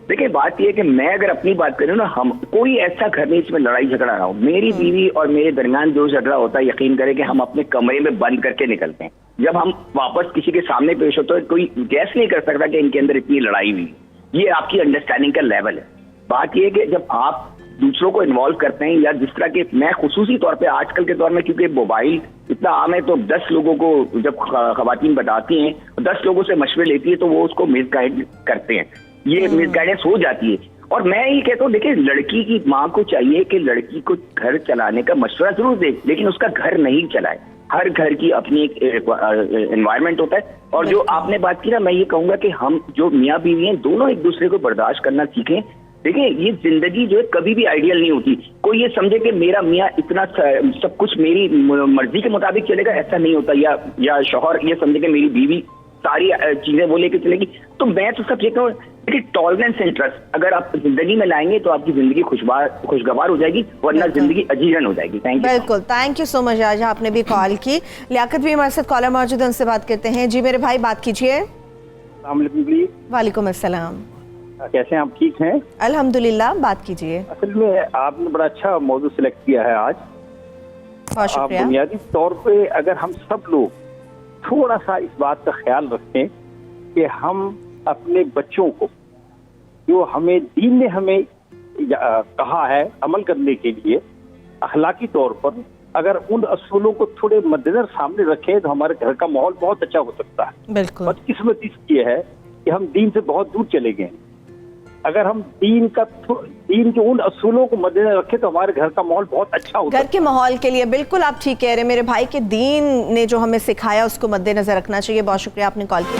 دیکھیں بات یہ ہے کہ میں اگر اپنی بات کروں نا, ہم کوئی ایسا گھر نہیں جس میں لڑائی جھگڑا نہ ہو. میری بیوی اور میرے درمیان جو جھگڑا ہوتا ہے, یقین کریں کہ ہم اپنے کمرے میں بند کر کے نکلتے ہیں. جب ہم واپس کسی کے سامنے پیش ہوتے ہیں, کوئی گیس نہیں کر سکتا کہ ان کے اندر اتنی لڑائی ہوئی. یہ آپ کی انڈرسٹینڈنگ کا لیول ہے. بات یہ ہے کہ جب آپ دوسروں کو انوالو کرتے ہیں, یا جس طرح کہ میں خصوصی طور پہ آج کل کے دور میں, کیونکہ موبائل اتنا عام ہے, تو 10 لوگوں کو جب خواتین بتاتی ہیں, 10 لوگوں سے مشورے لیتی ہے, تو وہ اس کو مس گائیڈ کرتے ہیں. یہ مس گائیڈنس ہو جاتی ہے. اور میں یہ کہتا ہوں, دیکھیں لڑکی کی ماں کو چاہیے کہ لڑکی کو گھر چلانے کا مشورہ ضرور دے, لیکن اس کا گھر نہیں چلائے. ہر گھر کی اپنی ایک انوائرمنٹ ہوتا ہے. اور جو آپ نے بات کی نا, میں یہ کہوں گا کہ ہم جو میاں بیوی ہیں دونوں ایک دوسرے کو برداشت کرنا سیکھیں. دیکھیں یہ زندگی جو ہے کبھی بھی آئیڈیل نہیں ہوتی. کوئی یہ سمجھے کہ میرا میاں اتنا سب کچھ میری مرضی کے مطابق چلے گا, ایسا نہیں ہوتا. یا شوہر یہ سمجھے کہ میری بیوی ساری چیزیں وہ لے کے چلے گی. تو میں تو سب کہتا ہوں کہ ٹالرنس اینڈ ٹرسٹ اگر آپ زندگی میں لائیں گے تو آپ کی زندگی خوشگوار ہو جائے گی, ورنہ زندگی اجیرن ہو جائے گی. Thank you. بالکل, تھینک یو سو مچ. آج آپ نے بھی کال کی. لیاقت بھی ہمارے ساتھ کالر موجود ہے, ان سے بات کرتے ہیں. جی میرے بھائی, بات کیجیے. السلام علیکم. وعلیکم السلام. کیسے ہیں آپ؟ ٹھیک ہیں الحمدللہ, بات کیجیے. اصل میں آپ نے بڑا اچھا موضوع سلیکٹ کیا ہے آج. بہت شکریہ. بنیادی طور پہ اگر ہم سب لوگ تھوڑا سا اس بات کا خیال رکھیں کہ ہم اپنے بچوں کو, جو ہمیں دین نے ہمیں کہا ہے عمل کرنے کے لیے اخلاقی طور پر, اگر ان اصولوں کو تھوڑے مد نظر سامنے رکھیں تو ہمارے گھر کا ماحول بہت اچھا ہو سکتا ہے. بالکل. بدقسمتی اس کی ہے کہ ہم دین سے بہت دور چلے گئے. اگر ہم دین کے ان اصولوں کو مد نظر رکھیں تو ہمارے گھر کا ماحول بہت اچھا ہوتا ہے. گھر کے ماحول کے لیے بالکل آپ ٹھیک کہہ رہے ہیں میرے بھائی, کہ دین نے جو ہمیں سکھایا اس کو مد نظر رکھنا چاہیے. بہت شکریہ آپ نے کال کیا.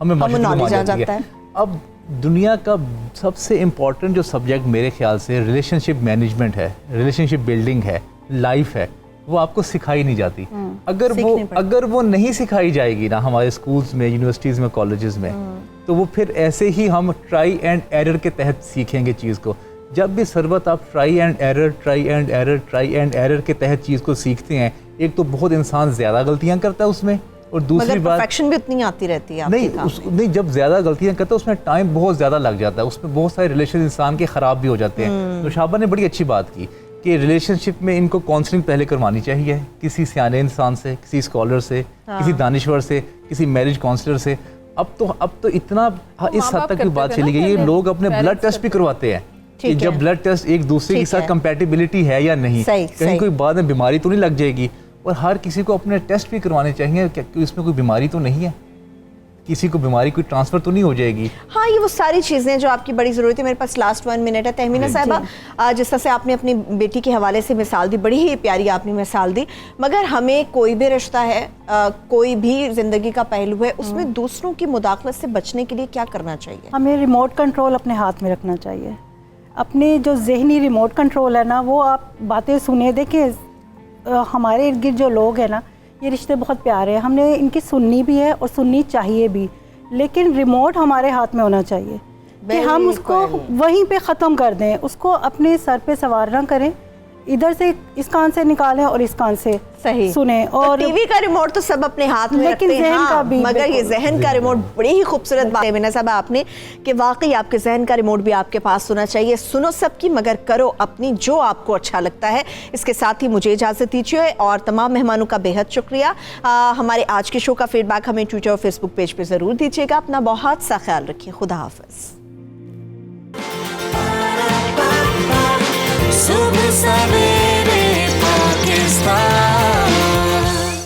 ہمیں معاشرتی knowledge علم آ آ جاتی جاتا ہے. ہے. اب دنیا کا سب سے امپورٹنٹ جو سبجیکٹ میرے خیال سے ریلیشن شپ مینجمنٹ ہے, ریلیشن شپ بلڈنگ ہے, لائف ہے, وہ آپ کو سکھائی نہیں جاتی. اگر وہ نہیں سکھائی جائے گی نا ہمارے اسکولز میں, یونیورسٹیز میں, کالجز میں, تو وہ پھر ایسے ہی ہم ٹرائی اینڈ ایرر کے تحت سیکھیں گے چیز کو. جب بھی سربت آپ ٹرائی اینڈ ایرر کے تحت چیز کو سیکھتے ہیں, ایک تو بہت انسان زیادہ غلطیاں کرتا ہے اس میں, اور دوسری بات پرفیکشن بھی اتنی آتی رہتی ہے نہیں, جب زیادہ غلطیاں کرتا ہے اس میں ٹائم بہت زیادہ لگ جاتا ہے, اس میں بہت سارے ریلیشن انسان کے خراب بھی ہو جاتے ہیں. تو شابہ نے بڑی اچھی بات کی کہ ریلیشن شپ میں ان کو کاؤنسلنگ پہلے کروانی چاہیے, کسی سیانے انسان سے, کسی اسکالر سے, کسی دانشور سے, کسی میرج کاؤنسلر سے. اب تو اتنا اس حد تک کی بات چلی گئی ہے, لوگ اپنے بلڈ ٹیسٹ بھی کرواتے ہیں کہ جب بلڈ ٹیسٹ ایک دوسرے کے ساتھ کمپیٹیبلٹی ہے یا نہیں, کہیں کوئی بعد میں بیماری تو نہیں لگ جائے گی. اور ہر کسی کو اپنے ٹیسٹ بھی کروانے چاہیے کہ اس میں کوئی بیماری تو نہیں ہے, کسی کو بیماری کوئی ٹرانسفر تو نہیں ہو جائے گی. ہاں, یہ وہ ساری چیزیں جو آپ کی بڑی ضرورت ہے. میرے پاس لاسٹ 1 منٹ ہے. تہمینہ صاحبہ, جس طرح سے آپ نے اپنی بیٹی کے حوالے سے مثال دی, بڑی ہی پیاری آپ نے مثال دی, مگر ہمیں کوئی بھی رشتہ ہے, کوئی بھی زندگی کا پہلو ہے, اس میں دوسروں کی مداخلت سے بچنے کے لیے کیا کرنا چاہیے؟ ہمیں ریموٹ کنٹرول اپنے ہاتھ میں رکھنا چاہیے. اپنے جو ذہنی ریموٹ کنٹرول ہے نا, وہ آپ باتیں سنیں. دیکھیں ہمارے ارد گرد جو لوگ ہیں نا, یہ رشتے بہت پیارے ہیں, ہم نے ان کی سننی بھی ہے اور سننی چاہیے بھی, لیکن ریموٹ ہمارے ہاتھ میں ہونا چاہیے کہ ہم اس کو وہیں پہ ختم کر دیں, اس کو اپنے سر پہ سوار نہ کریں, ادھر سے اس کان سے نکالیں اور اس کان سے سنیں. اور ٹی وی کا ریموٹ تو سب اپنے ہاتھ میں رکھتے ہیں, مگر یہ ذہن کا ریموٹ بڑی ہی خوبصورت بات ہے مینا صاحب آپ نے, کہ واقعی آپ کے ذہن کا ریموٹ بھی آپ کے پاس ہونا چاہیے. سنو سب کی مگر کرو اپنی, جو آپ کو اچھا لگتا ہے. اس کے ساتھ ہی مجھے اجازت دیجیے, اور تمام مہمانوں کا بے حد شکریہ. ہمارے آج کے شو کا فیڈ بیک ہمیں ٹویٹر اور فیس بک پیج پہ ضرور دیجیے گا. اپنا بہت سا خیال رکھیے. خدا حافظ.